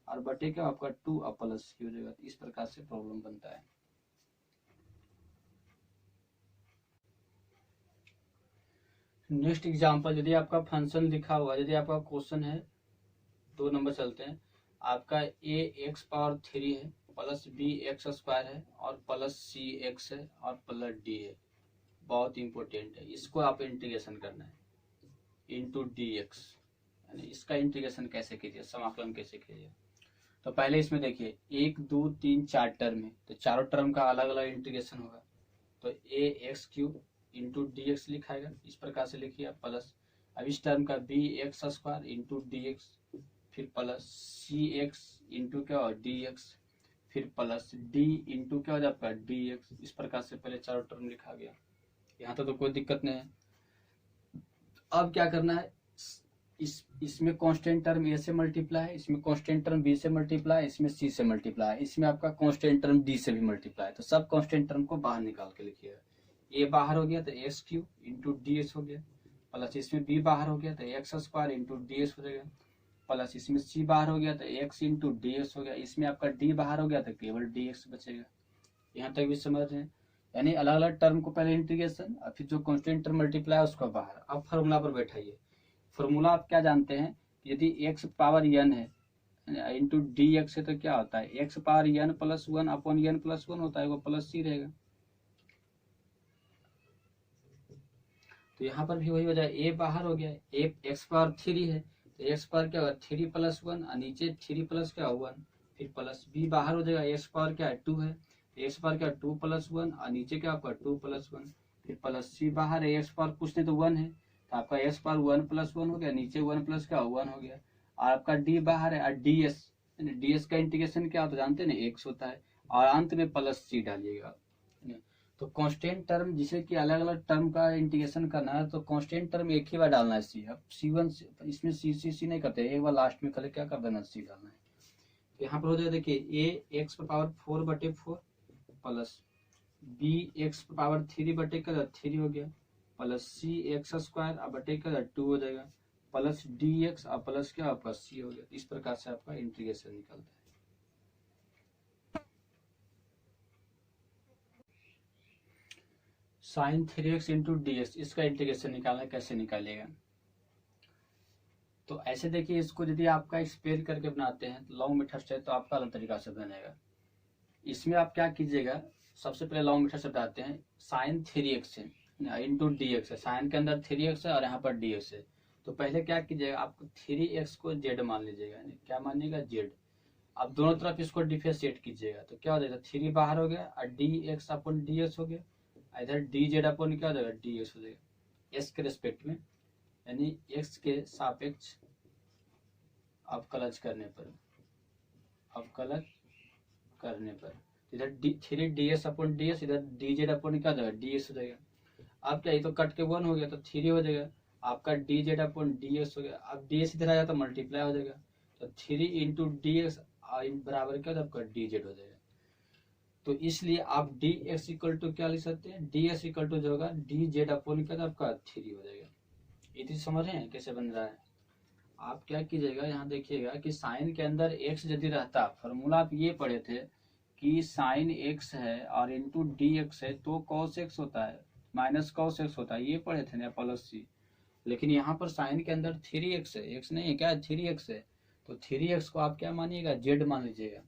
और बटे क्या आपका 2 और प्लस c हो जाएगा। इस प्रकार से प्रॉब्लम बनता है। नेक्स्ट एग्जांपल, यदि आपका फंक्शन लिखा हुआ, यदि आपका क्वेश्चन है 2 नंबर चलते हैं, आपका ax पावर 3 है प्लस bx² है और प्लस cx है और प्लस d है। बहुत इंपॉर्टेंट है, इसको आप इंटीग्रेशन करना है इंटू dx। यानी इसका इंटीग्रेशन कैसे कीजिए, समाकलन कैसे कीजिए। तो पहले इसमें देखिए 1 2 3 4 टर्म है, तो चारों टर्म का अलग अलग इंटीग्रेशन होगा। तो ax³ इंटू dx लिखाएगा, इस प्रकार से लिखिए आप प्लस। अब इस टर्म का bx² इंटू dx, फिर प्लस cx इंटू क्या होगा dx, फिर प्लस d इंटू क्या हो जाए आपका dx। इस प्रकार से पहले चारों टर्म लिखा गया। यहाँ तो कोई दिक्कत नहीं है। अब क्या करना है, इसमें कांस्टेंट टर्म a से मल्टीप्लाई है, इसमें कांस्टेंट टर्म b से मल्टीप्लाई है, इसमें c से मल्टीप्लाई है, इसमें आपका कांस्टेंट टर्म d से भी मल्टीप्लाई है। तो सब कांस्टेंट टर्म को बाहर निकाल के लिखिएगा। a बाहर हो गया तो x³ इंटू ds हो गया, प्लस इसमें b बाहर हो गया तो x² इंटू ds हो जाएगा, प्लस इसमें c बाहर हो गया तो x इंटू ds हो गया, इसमें आपका d बाहर हो गया तो केवल dx बचेगा। यहाँ तक भी समझ रहे हैं। यानी अलग अलग टर्म को पहले इंटीग्रेशन और फिर जो कांस्टेंट टर्म मल्टीप्लाई उसको बाहर। अब फॉर्मूला पर बैठाइए। फॉर्मूला आप क्या जानते हैं, यदि x पावर n है इंटू dx है तो क्या होता है x power n + 1 upon n + 1 होता है, वो प्लस c रहेगा। तो यहाँ पर भी वही हो जाए, a बाहर हो गया, a x पावर 3 है तो x पावर क्या होगा 3 + 1 और नीचे 3 प्लस क्या 1, फिर प्लस b बाहर हो जाएगा, x पावर क्या है 2 है, x पावर क्या 2 + 1 और नीचे क्या आपका 2 + 1, फिर प्लस c बाहर है, x पावर कुछ नहीं तो 1 है तो आपका x पावर 1 + 1 हो गया, नीचे 1 प्लस क्या 1 हो गया, और आपका d बाहर है और ds का इंटीग्रेशन क्या होता है जानते हैं ना x होता है, और अंत में प्लस c डालिएगा। तो कांस्टेंट टर्म जिसे कि अलग अलग टर्म का इंटीग्रेशन करना है तो कांस्टेंट टर्म एक ही बार डालना है c। अब c1 इसमें c नहीं करते, एक बार लास्ट में खाली क्या कर देना c डालना है। तो यहाँ पर हो जाए देखिए a x power 4/4 plus b x power 3/3 हो गया, प्लस c x² बटे 2 हो जाएगा, प्लस dx और प्लस क्या आपका c हो गया। इस प्रकार से आपका इंटीग्रेशन निकलता है। sin 3x इंटू dx, इसका इंटीग्रेशन निकालना कैसे निकालेगा। तो ऐसे देखिए, इसको यदि आपका एक्सपेयर करके बनाते हैं लॉन्ग मेथड से तो आपका अलग तरीका से बनेगा। इसमें आप क्या कीजिएगा, सबसे पहले लॉन्ग मेथड से बताते हैं। sin 3x इंटू dx है, साइन के अंदर 3x है और यहाँ पर dx है, तो पहले क्या कीजिएगा, आपको 3x को z मान लीजिएगा, यानी क्या मानिएगा, z। अब दोनों तरफ इसको डिफरेंशिएट कीजिएगा तो क्या हो जाएगा, 3 बाहर हो गया और dx अपन ds हो गया, इधर dz अपन क्या हो जाएगा, ds हो जाएगा s के रेस्पेक्ट में, यानी x के सापेक्ष अवकलज करने पर, अवकलज करने पर इधर 3ds अपन ds, इधर dz अपन क्या हो जाएगा, ds हो जाएगा। अब क्या, ये तो कट के 1 हो गया तो 3 हो जाएगा, आपका dz अपन ds हो गया। अब ds इधर आया तो मल्टीप्लाई हो जाएगा, तो 3 इंटू ds बराबर क्या, आपका dz हो जाएगा। तो इसलिए आप dx इक्वल टू क्या लिख सकते हैं, ds इक्वल टू जो होगा dz अपन क्या, आपका 3 हो जाएगा। ये चीज समझ रहे हैं कैसे बन रहा है। आप क्या कीजिएगा, यहाँ देखिएगा कि साइन के अंदर x यदि रहता, फॉर्मूला आप ये पढ़े थे कि साइन x है और इंटू dx है तो cos x होता है, माइनस cos x होता है, ये पढ़े थे ना, प्लस सी। लेकिन यहाँ पर साइन के अंदर 3x है, x नहीं है क्या, 3x है, तो 3x को आप क्या मानिएगा, z मान लीजिएगा।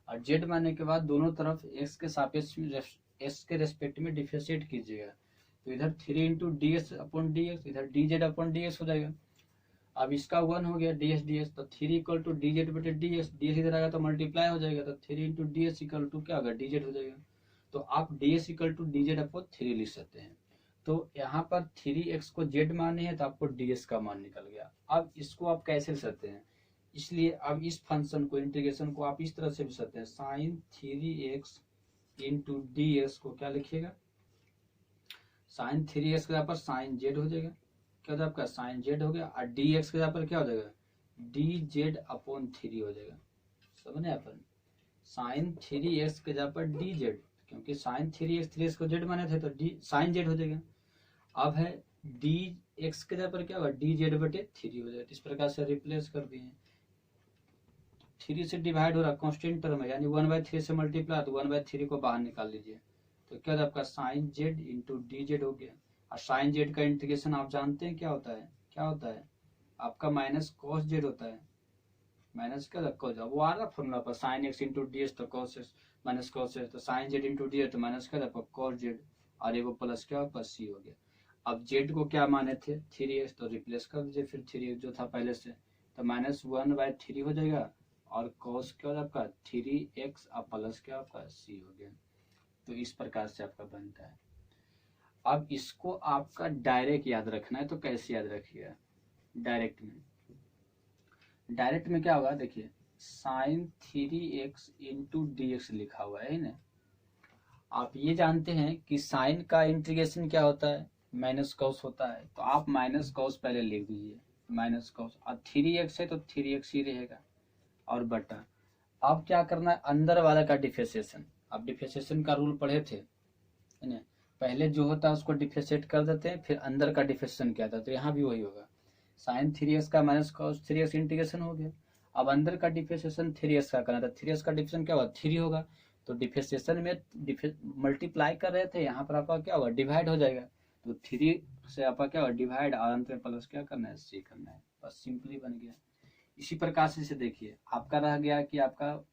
और z मानने के बाद दोनों तरफ x के सापेक्ष में, x के रेस्पेक्ट में डिफरेंशिएट कीजिएगा, तो इधर 3 इंटू ds अपॉन dx, इधर dz अपॉन ds हो जाएगा। अब इसका 1 हो गया ds, तो 3 इक्वल टू dz बटे ds, ds इधर आएगा तो मल्टीप्लाई हो जाएगा, तो 3 इंटू ds इक्वल टू क्या होगा, dz हो जाएगा। तो आप ds equal to dz upon 3 लिख सकते हैं। तो यहाँ पर 3x को z माने हैं तो आपको ds का मान निकल गया। अब इसको आप कैसे लिख सकते हैं, इसलिए अब इस फंक्शन को, इंटीग्रेशन को आप इस तरह से लिख सकते हैं, साइन 3x इंटू ds को क्या लिखिएगा, साइन 3x के जगह पर साइन z हो जाएगा, क्या होगा आपका साइन z हो गया, और dx के जगह पर क्या हो जाएगा, dz अपॉन 3 हो जाएगा। समझे अपन, साइन 3x के जगह पर dz, क्योंकि साइन 3x को z माने थे तो साइन z हो जाएगा। अब है dx के जगह पर क्या होगा, dz बटे 3 हो जाएगा। इस प्रकार से रिप्लेस कर दिए, 3 से डिवाइड हो रहा, कांस्टेंट टर्म है, यानी 1/3 से मल्टीप्लाई, तो 1/3 को बाहर निकाल लीजिए, तो क्या होगा आपका साइन z इंटू dz हो गया। और साइन z का इंटीग्रेशन आप जानते हैं क्या होता है, क्या होता है आपका माइनस कॉस z होता है, माइनस क्या कॉस, वो आ रहा फॉर्मूला पर, sine x into D S तो cos X minus cos X, तो sine z into D S तो माइनस क्या आपका कॉस z, और एगो प्लस क्या आपका सी हो गया। अब z को क्या माने थे 3x, तो रिप्लेस कर दीजिए फिर 3x जो था पहले से, तो माइनस 1/3 हो जाएगा, और कॉस क्या होगा आपका 3x और प्लस क्या आपका सी हो गया। तो इस प्रकार से आपका बनता है। अब इसको आपका डायरेक्ट याद रखना है, तो कैसे याद रखिएगा, डायरेक्ट में क्या होगा, देखिए साइन 3x इंटू dx लिखा हुआ है ना। आप ये जानते हैं कि साइन का इंटीग्रेशन क्या होता है, माइनस कॉस होता है, तो आप माइनस कॉस पहले लिख दीजिए, माइनस कॉस, और 3x है तो 3x ही रहेगा, और बटा। अब क्या करना है, अंदर वाला का डिफरेंशिएशन, आप डिफरेंशिएशन का रूल पढ़े थे है ना, पहले जो होता है उसको डिफरेंशिएट कर देते हैं, फिर अंदर का डिफरेंशिएशन क्या था, तो यहाँ भी वही होगा, साइन 3x का माइनस कॉस 3x इंटीग्रेशन हो गया। अब अंदर का डिफरेंशिएशन 3x का करना था, 3x का डिफरेंशिएशन क्या होगा 3 होगा, तो डिफरेंशिएशन में मल्टीप्लाई कर रहे थे, यहाँ पर आपका क्या होगा डिवाइड हो जाएगा, तो 3 से आपका क्या होगा डिवाइड, और अंत में प्लस क्या करना है, सी करना है, बस सिंपली बन गया। इसी प्रकार से इसे देखिए, आपका रह गया कि आपका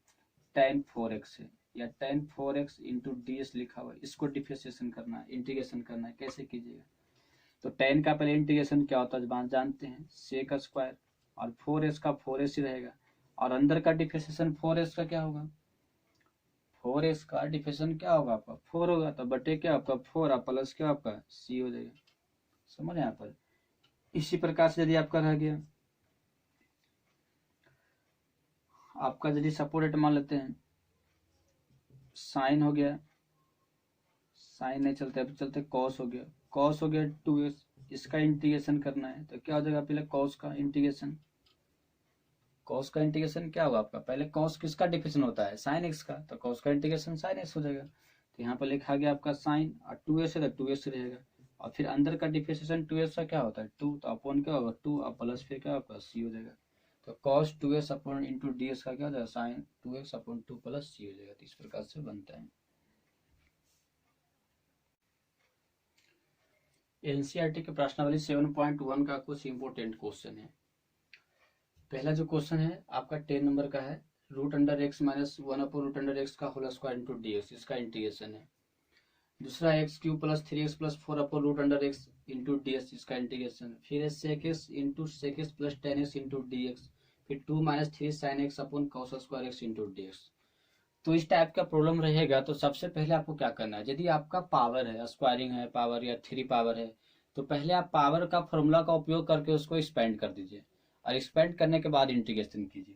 tan 4x है, या tan 4x इंटू ds लिखा हुआ है, इसको डिफरेंशिएशन करना है, इंटीग्रेशन करना है, कैसे कीजिएगा, तो tan का पहले इंटीग्रेशन क्या होता है जानते हैं, sec स्क्वायर, और 4s का 4s ही रहेगा, और अंदर का डिफरेंशिएशन 4s का क्या होगा, 4s का डिफरेंशिएशन क्या होगा आपका 4 होगा, तो बटे क्या आपका 4 और प्लस क्या आपका c हो जाएगा। समझ यहाँ पर, इसी प्रकार से यदि आपका रह गया, आपका यदि सपोर्टेड मान लेते हैं, साइन हो गया, साइन नहीं चलते, अब चलते कॉस हो गया, कॉस हो गया 2x, इसका इंटीग्रेशन करना है, तो क्या हो जाएगा पहले कॉस का इंटीग्रेशन, कॉस का इंटीग्रेशन क्या होगा आपका, पहले कॉस किसका डिफरेंशिएशन होता है साइन x का, तो कॉस का इंटीग्रेशन साइन x हो जाएगा। तो यहाँ पर लिखा गया आपका साइन, और 2s है तो 2s रहेगा, और फिर अंदर का डिफरेंशिएशन 2s का क्या होता है 2, तो अपॉन क्या होगा 2 और प्लस फिर क्या आपका c हो जाएगा, तो cos 2s upon into ds का क्या हो जाएगा sign 2x upon 2 plus c हो जाएगा। तो इस प्रकार से बनता है। एनसीईआरटी के प्रश्नावली 7.1 का कुछ इंपोर्टेंट क्वेश्चन है। पहला जो क्वेश्चन है आपका 10 नंबर का है, root under X minus 1 upon root under X का whole square into D X, इसका इंटीग्रेशन है। दूसरा X cube plus 3x plus 4 upon root under X into D X, इसका इंटीग्रेशन। फिर है sec X into sec X plus 10x into D X. फिर 2 minus 3 sine X upon cos square X into D X. तो इस टाइप का प्रॉब्लम रहेगा तो सबसे पहले आपको क्या करना है, यदि आपका पावर है, स्क्वायरिंग है पावर या 3 पावर है, तो पहले आप पावर का फॉर्मूला का उपयोग करके उसको एक्सपेंड कर दीजिए और एक्सपेंड करने के बाद इंटीग्रेशन कीजिए।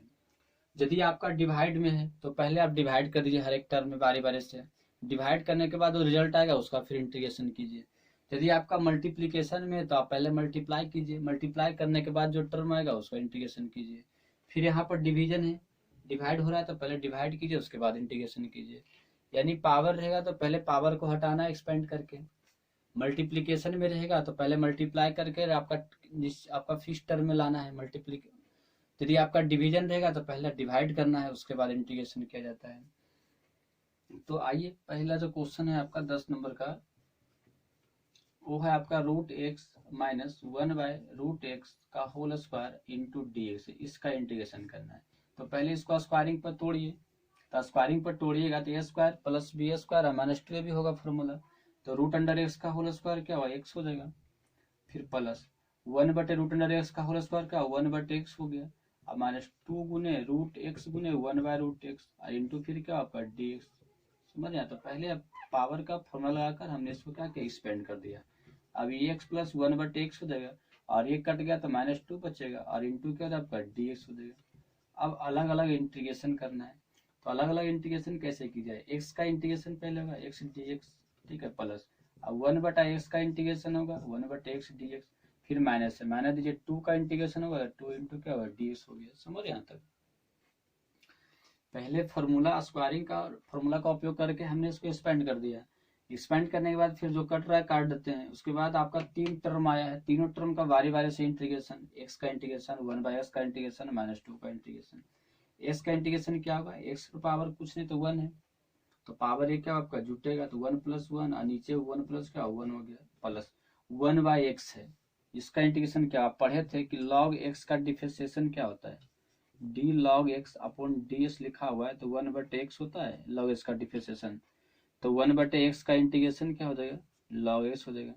यदि आपका डिवाइड में है तो पहले आप डिवाइड कर दीजिए हर एक टर्म में बारी बारी से। डिवाइड करने के बाद जो रिजल्ट आएगा उसका फिर इंटीग्रेशन कीजिए। यदि आपका मल्टीप्लीकेशन में है तो आप पहले मल्टीप्लाई कीजिए, मल्टीप्लाई करने के बाद जो टर्म आएगा उसका इंटीग्रेशन कीजिए। फिर यहाँ पर डिवीजन है, डिवाइड हो रहा है तो पहले डिवाइड कीजिए उसके बाद इंटीग्रेशन कीजिए। यानी पावर रहेगा तो पहले पावर को हटाना एक्सपेंड करके, मल्टीप्लीकेशन में रहेगा तो पहले मल्टीप्लाई करके आपका फिक्स टर्म में लाना है मल्टीप्लीकेशन। यदि आपका डिवीजन रहेगा तो पहले डिवाइड करना है उसके बाद इंटीग्रेशन किया जाता है। तो आइए पहला जो क्वेश्चन है आपका 10 नंबर का, वो है आपका रूट एक्स माइनस 1/√x का whole square into D X, इसका इंटीग्रेशन करना है। तो पहले इसको स्क्वायरिंग पर तोड़िए, तो स्क्वायरिंग पर तोड़िएगा तो A square plus B square minus 2 भी होगा फॉर्मूला। तो रूट अंडर एक्स का होल स्क्वायर क्या हुआ, एक्स हो जाएगा। फिर प्लस 1/√x का होल स्क्वायर क्या 1/x हो गया। अब माइनस 2 गुने रूट एक्स गुने 1/√x और इंटू फिर क्या आपका डी एक्स। समझ आया। तो पहले पावर का फॉर्मूला लगाकर हमने इसको क्या किया, एक्सपेंड कर दिया। अब ये एक्स प्लस 1/x हो जाएगा और ये कट गया तो माइनस 2 बचेगा और इंटू क्या आपका डी एक्स हो जाएगा। अब अलग अलग इंटीग्रेशन करना है, तो अलग अलग इंटीग्रेशन कैसे की जाए, एक्स का इंटीग्रेशन पहले होगा एक्स डी एक्स, ठीक है, प्लस अब 1/x का इंटीग्रेशन होगा 1/x डी एक्स, फिर माइनस है माइनस दीजिए 2 का इंटीग्रेशन होगा 2 इंटू क्या होगा डी एक्स हो गया। समझ यहाँ तक। पहले फॉर्मूला स्क्वायरिंग का फॉर्मूला का उपयोग करके हमने इसको एक्सपेंड कर दिया। एक्सपेंड करने के बाद फिर जो कट रहा है काट देते हैं। उसके बाद आपका 3 टर्म आया है, तीनों टर्म का बारी बारी से इंटीग्रेशन, एक्स का इंटीग्रेशन 1/x का इंटीग्रेशन माइनस 2 का इंटीग्रेशन। एक्स का इंटीग्रेशन क्या होगा, एक्स का पावर कुछ नहीं तो 1 है, तो पावर ये क्या आपका जुटेगा तो 1 + 1 और नीचे 1 प्लस क्या 1 हो गया प्लस 1/x है। इसका इंटीग्रेशन क्या आप पढ़े थे कि log x का डिफरेंशिएशन क्या होता है, d log x upon ds लिखा हुआ है तो 1/x होता है log x का डिफरेंशिएशन। तो 1/x का इंटीग्रेशन क्या हो जाएगा log x हो जाएगा।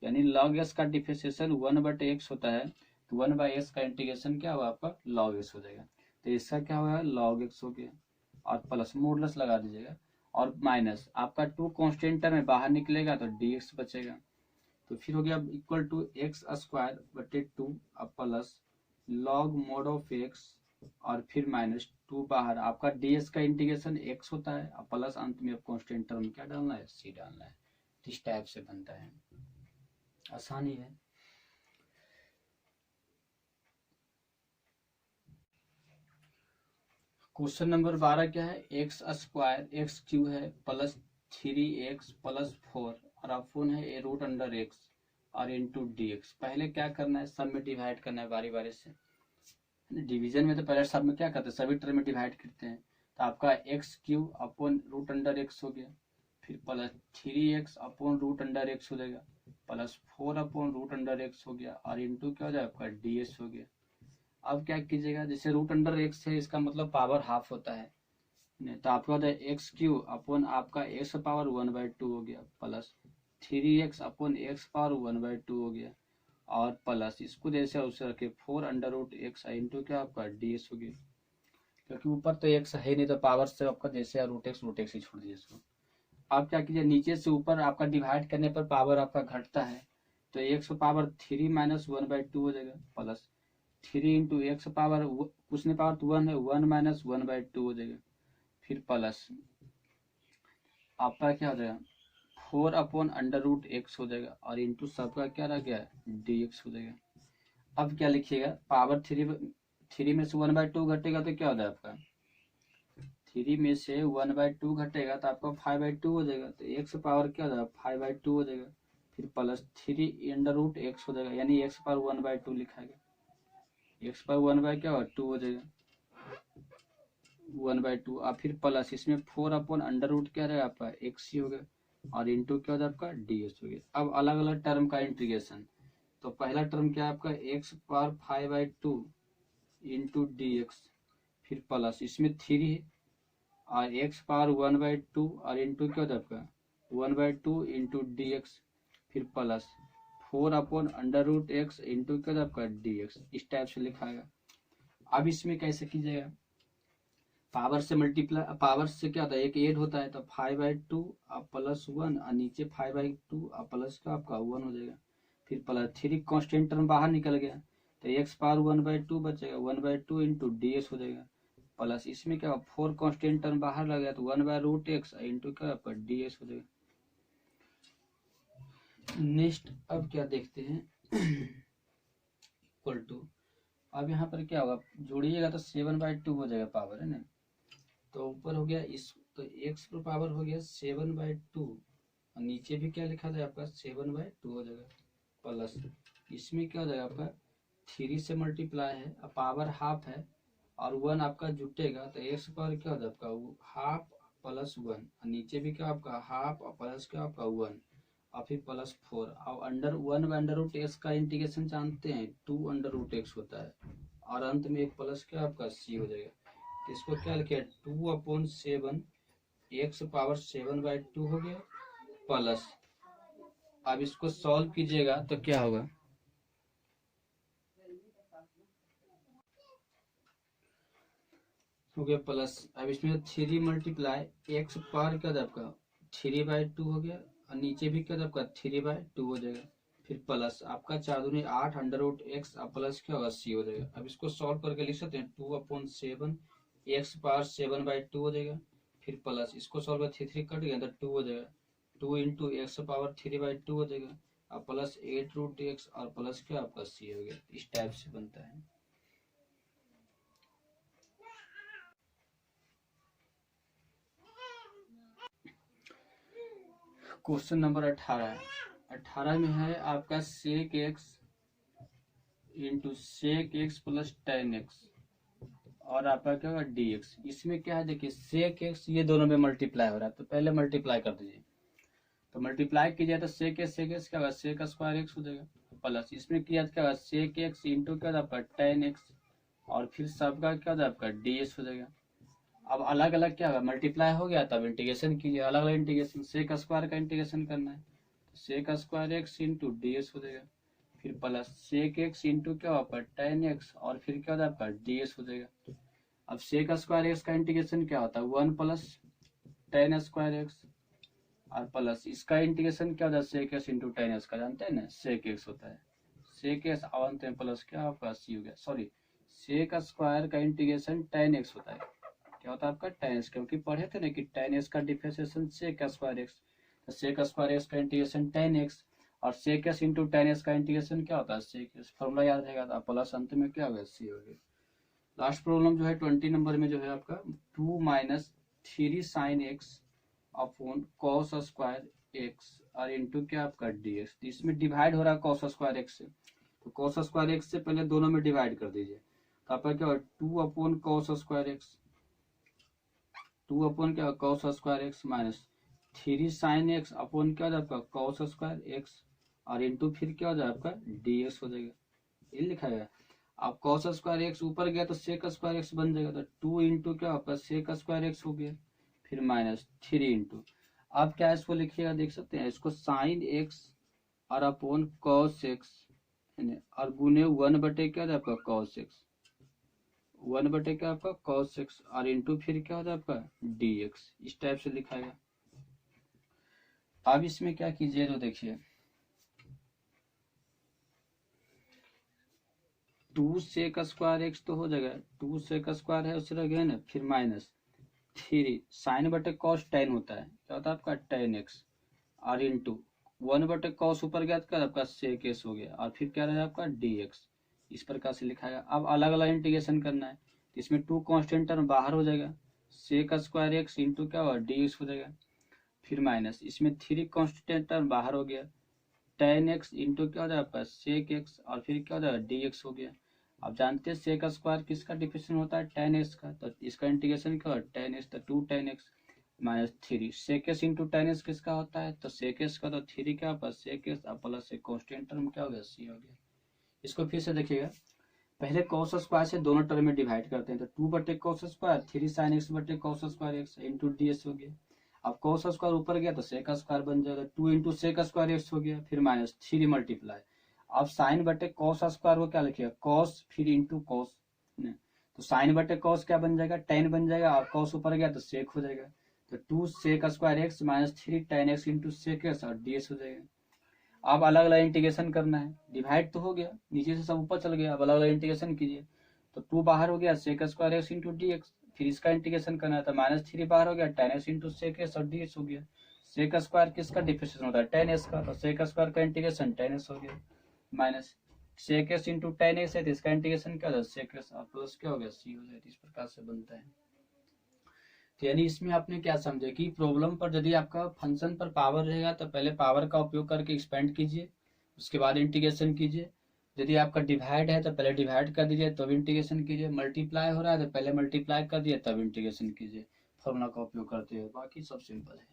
यानी log x का डिफरेंशिएशन 1/x होता है तो 1/x का इंटीग्रेशन क्या हुआ आपका log x हो जाएगा। तो इसका क्या हुआ log x हो गया और प्लस मॉडुलस लगा दीजिएगा और माइनस आपका 2 कांस्टेंट टर्म में बाहर निकलेगा तो dx बचेगा। तो फिर हो गया इक्वल टू x² / 2 अब plus log mod of x और फिर माइनस 2 बाहर, आपका ds का इंटीग्रेशन x होता है और प्लस अंत में अब कांस्टेंट टर्म क्या डालना है c डालना है। इस टाइप से बनता है, आसानी है। क्वेश्चन नंबर 12 क्या है, x² x³ है प्लस 3x + 4 और अपॉन है ए रूट अंडर x और इंटू डी एक्स। पहले क्या करना है, सब में डिवाइड करना है बारी बारी से। डिवीजन में तो पहले सब में क्या करते हैं, सभी टर्म में डिवाइड करते हैं। तो आपका x³ upon root under x हो गया, फिर plus 3x upon root under x हो जाएगा, plus 4 upon root under x हो गया और इंटू क्या हो जाएगा आपका ds हो गया। अब क्या कीजिएगा, जैसे रूट अंडर x है इसका मतलब पावर हाफ होता है, तो आपका होता है x³ अपॉन आपका x पावर 1/2 हो गया plus 3x upon x power 1/2 हो गया और प्लस इसको जैसे उसे रखे 4√x इंटू क्या आपका ds हो गया। क्योंकि ऊपर तो x है नहीं तो पावर से आपका जैसे रूट एक्स ही छोड़ दीजिए इसको। आप क्या कीजिए, नीचे से ऊपर आपका डिवाइड करने पर पावर आपका घटता है तो x पावर 3 - 1/2 हो जाएगा प्लस 3 इंटू एक्स पावर कुछ नहीं पावर तो 1 है 1 - 1/2 हो जाएगा, फिर प्लस आपका क्या हो जाएगा 4/√x हो जाएगा और इंटू सबका क्या रह गया dx हो जाएगा। अब क्या लिखिएगा, पावर 3 में से 1/2 घटेगा तो क्या हो जाएगा आपका 3 में से 1/2 घटेगा तो आपका 5/2 हो जाएगा, तो x पावर क्या हो जाएगा 5/2 हो जाएगा, फिर प्लस 3 √x हो जाएगा, यानी x पावर 1/2 लिखाएगा, x पावर 1/2 हो जाएगा 1/2 और फिर प्लस इसमें 4/√, क्या रहेगा आपका x ही हो गया और इंटू क्या होता है आपका ds हो गया। अब अलग अलग टर्म का इंटीग्रेशन, तो पहला टर्म क्या है आपका x पावर 5/2 इंटू dx, फिर प्लस इसमें 3 है और x पावर 1/2 और इंटू क्या होता है आपका 1/2 इंटू डी एक्स, फिर प्लस 4/√x इंटू क्या आपका dx, इस टाइप से लिखाएगा। अब इसमें कैसे कीजिएगा, पावर से मल्टीप्लाई, पावर से क्या होता है, एक ऐड होता है, तो 5/2 अब +1 और नीचे 5/2 अब प्लस का आपका 1 हो जाएगा, फिर प्लस 3 कॉन्स्टेंट टर्म बाहर निकल गया, तो x पावर 1/2 बचेगा, 1/2 इंटू ds हो जाएगा, प्लस इसमें क्या 4 कॉन्स्टेंट टर्म बाहर लग गया, तो 1/√x इंटू क्या आपका ds हो जाएगा। नेक्स्ट अब क्या देखते हैं, इक्वल टू, अब यहाँ पर क्या होगा, जोड़िएगा तो 7/2 हो जाएगा, पावर है ना, तो ऊपर हो गया इस, तो x पर पावर हो गया 7/2 और नीचे भी क्या लिखा जाए आपका 7/2 हो जाएगा, प्लस इसमें क्या हो जाएगा आपका 3 से मल्टीप्लाई है, अब पावर हाफ है और 1 आपका जुटेगा, तो x पर क्या हो जाएगा आपका हाफ प्लस 1 और नीचे भी क्या आपका हाफ और प्लस क्या आपका 1 और फिर प्लस 4 और अंडर 1/√x का इंटीग्रेशन जानते हैं 2/√x होता है, और अंत में एक प्लस क्या आपका c हो जाएगा, तो इसको क्या लिखे 2/7 x पावर 7/2 हो गया, प्लस अब इसको सॉल्व कीजिएगा तो क्या होगा, हो गया प्लस, अब इसमें 3 मल्टीप्लाई x पावर क्या था आपका 3/2 हो गया और नीचे भी क्या था आपका 3/2 हो जाएगा, फिर प्लस आपका 4 दूनी 8 √x और प्लस क्या होगा c हो जाएगा। अब इसको सॉल्व करके लिख सकते हैं 2/7 x पावर 7/2 हो जाएगा, फिर प्लस इसको सॉल्व कर 3 कट गया तो 2 हो जाएगा, 2 इंटू एक्स पावर 3/2 हो जाएगा और प्लस 8√x और प्लस क्या आपका c हो गया, इस टाइप से बनता है। क्वेश्चन नंबर 18 में है आपका sec X into sec X plus tan X और आपका क्या होगा डी एक्स। इसमें क्या है देखिए सेक एक्स ये दोनों में मल्टीप्लाई हो रहा है, तो पहले मल्टीप्लाई कर दीजिए, तो मल्टीप्लाई कीजिए तो सेक एक्स क्या होगा सेक स्क्वायर एक्स हो जाएगा, प्लस इसमें किया क्या होगा सेक एक्स इंटू क्या होगा आपका टेन एक्स और फिर सबका क्या होगा आपका डी एक्स हो जाएगा। अब अलग अलग क्या होगा मल्टीप्लाई हो गया, तब इंटीग्रेशन कीजिए, अलग अलग इंटीग्रेशन, सेक स्क्वायर का इंटीग्रेशन करना है, तो sec square X into D X हो जाएगा, फिर प्लस सेक एक्स इंटू क्या होगा टेन एक्स और फिर क्या होता है आपका डी एक्स हो जाएगा। अब सेक स्क्वायर एक्स का इंटीग्रेशन क्या होता है 1 प्लस टेन स्क्वायर एक्स और प्लस इसका इंटीग्रेशन क्या होता है sec X into tan X का, जानते हैं ना सेक एक्स होता है, सेक एक्स अवंत में प्लस क्या आपका सी हो गया, सॉरी सेक स्क्वायर का इंटीग्रेशन टेन एक्स होता है, क्या होता है आपका टेन एक्स, क्योंकि पढ़े थे ना कि टेन एक्स का डिफरेंशिएशन सेक स्क्वायर एक्स, तो सेक स्क्वायर एक्स का इंटीग्रेशन टेन एक्स और sec X into tan X का इंटीग्रेशन क्या होता है सेक एक्स, फॉर्मूला याद रहेगा, तो प्लस अंत में क्या होगा सी हो गया। लास्ट प्रॉब्लम जो है 20 नंबर में जो है आपका 2 - 3 sin x upon cos square X और इंटू क्या आपका dx, तो इसमें डिवाइड हो रहा है cos स्क्वायर एक्स से, तो cos स्क्वायर एक्स से पहले दोनों में डिवाइड कर दीजिए, तो आपका क्या होगा 2/cos स्क्वायर एक्स, 2 क्या cos square x minus 3 sin x upon क्या हो जाएगा आपका cos स्क्वायर एक्स और इंटू फिर क्या हो जाएगा आपका dx हो जाएगा, ये लिखा है। अब cos स्क्वायर एक्स ऊपर गया तो सेक स्क्वायर एक्स बन जाएगा, तो 2 इंटू क्या आपका सेक स्क्वायर एक्स हो गया, फिर माइनस 3 इंटू, अब क्या इसको लिखिएगा देख सकते हैं इसको साइन एक्स और अपॉन कॉस एक्स और गुने 1 बटे क्या था आपका कॉस एक्स, 1 बटे क्या आपका कॉस एक्स और इंटू फिर क्या होता है आपका डी एक्स, इस टाइप से लिखाएगा। अब इसमें क्या कीजिए तो देखिए 2 सेक स्क्वायर एक्स तो हो जाएगा, 2 सेक स्क्वायर है उससे रह गया ना, फिर माइनस 3 साइन बटे कॉस टेन होता है, क्या होता है आपका टेन एक्स और इंटू 1/cos ऊपर गया तो आपका सेक एक्स हो गया और फिर क्या रहेगा आपका डी एक्स, इस प्रकार से लिखाएगा। अब अलग अलग इंटीग्रेशन करना है, तो इसमें 2 कॉन्स्टेंट टर्म बाहर हो जाएगा, सेक स्क्वायर एक्स इंटू क्या होगा डी एक्स हो जाएगा, फिर माइनस इसमें 3 कॉन्स्टेंट टर्म बाहर हो गया, टेन एक्स इंटू क्या हो जाएगा आपका सेक एक्स और फिर क्या हो जाएगा डी एक्स हो गया। अब जानते हैं सेक स्क्वायर किसका डिफरेंशियल होता है टेन एक्स का, तो इसका इंटीग्रेशन क्या होगा टेन एक्स, तो 2 tan X minus 3 sec X into tan X किसका होता है, तो सेक एक्स का तो 3 क्या होगा सेक एक्स और प्लस एक कॉन्स्टेंट टर्म क्या हो गया सी हो गया। इसको फिर से देखिएगा, पहले कॉस स्क्वायर से दोनों टर्म में डिवाइड करते हैं, तो 2/cos square 3 sin x/cos square X into D X हो गया। अब cos का स्क्वायर ऊपर गया तो sec का स्क्वायर बन जाएगा, 2 इंटू सेक का स्क्वायर x हो गया, फिर -3 मल्टीप्लाई। अब साइन बटे cos का स्क्वायर को क्या लिखिएगा, cos फिर इंटू cos, तो साइन बटे cos क्या बन जाएगा, tan बन जाएगा, और cos ऊपर गया तो sec हो जाएगा, तो 2 sec का square x -3 tan x into sec x और ds हो जाएगा। अब अलग अलग इंटीग्रेशन करना है, डिवाइड तो हो गया, नीचे से सब ऊपर चल गया, अब अलग अलग इंटीग्रेशन कीजिए, तो 2 बाहर हो गया, sec square x into D X, फिर इसका इंटीग्रेशन करना है तो -3 बाहर हो गया, tan x into sec x और डी एक्स हो गया। sec स्क्वायर किसका डिफरेंशिएशन होता है, tan x का, तो sec स्क्वायर का इंटीग्रेशन tan x हो गया, minus sec x into tan x है तो इसका इंटीग्रेशन क्या होता है, sec x और प्लस क्या हो गया, c हो जाए, इस प्रकार से बनता है। तो यानी इसमें आपने क्या समझे कि प्रॉब्लम पर यदि आपका फंक्शन पर पावर रहेगा तो पहले पावर का उपयोग करके एक्सपेंड कीजिए, उसके बाद इंटीग्रेशन कीजिए। यदि आपका डिवाइड है तो पहले डिवाइड कर दीजिए तब इंटीग्रेशन कीजिए, मल्टीप्लाई हो रहा है तो पहले मल्टीप्लाई कर दिए तब इंटीग्रेशन कीजिए, फॉर्मूला का उपयोग करते हुए, बाकी सब सिंपल है।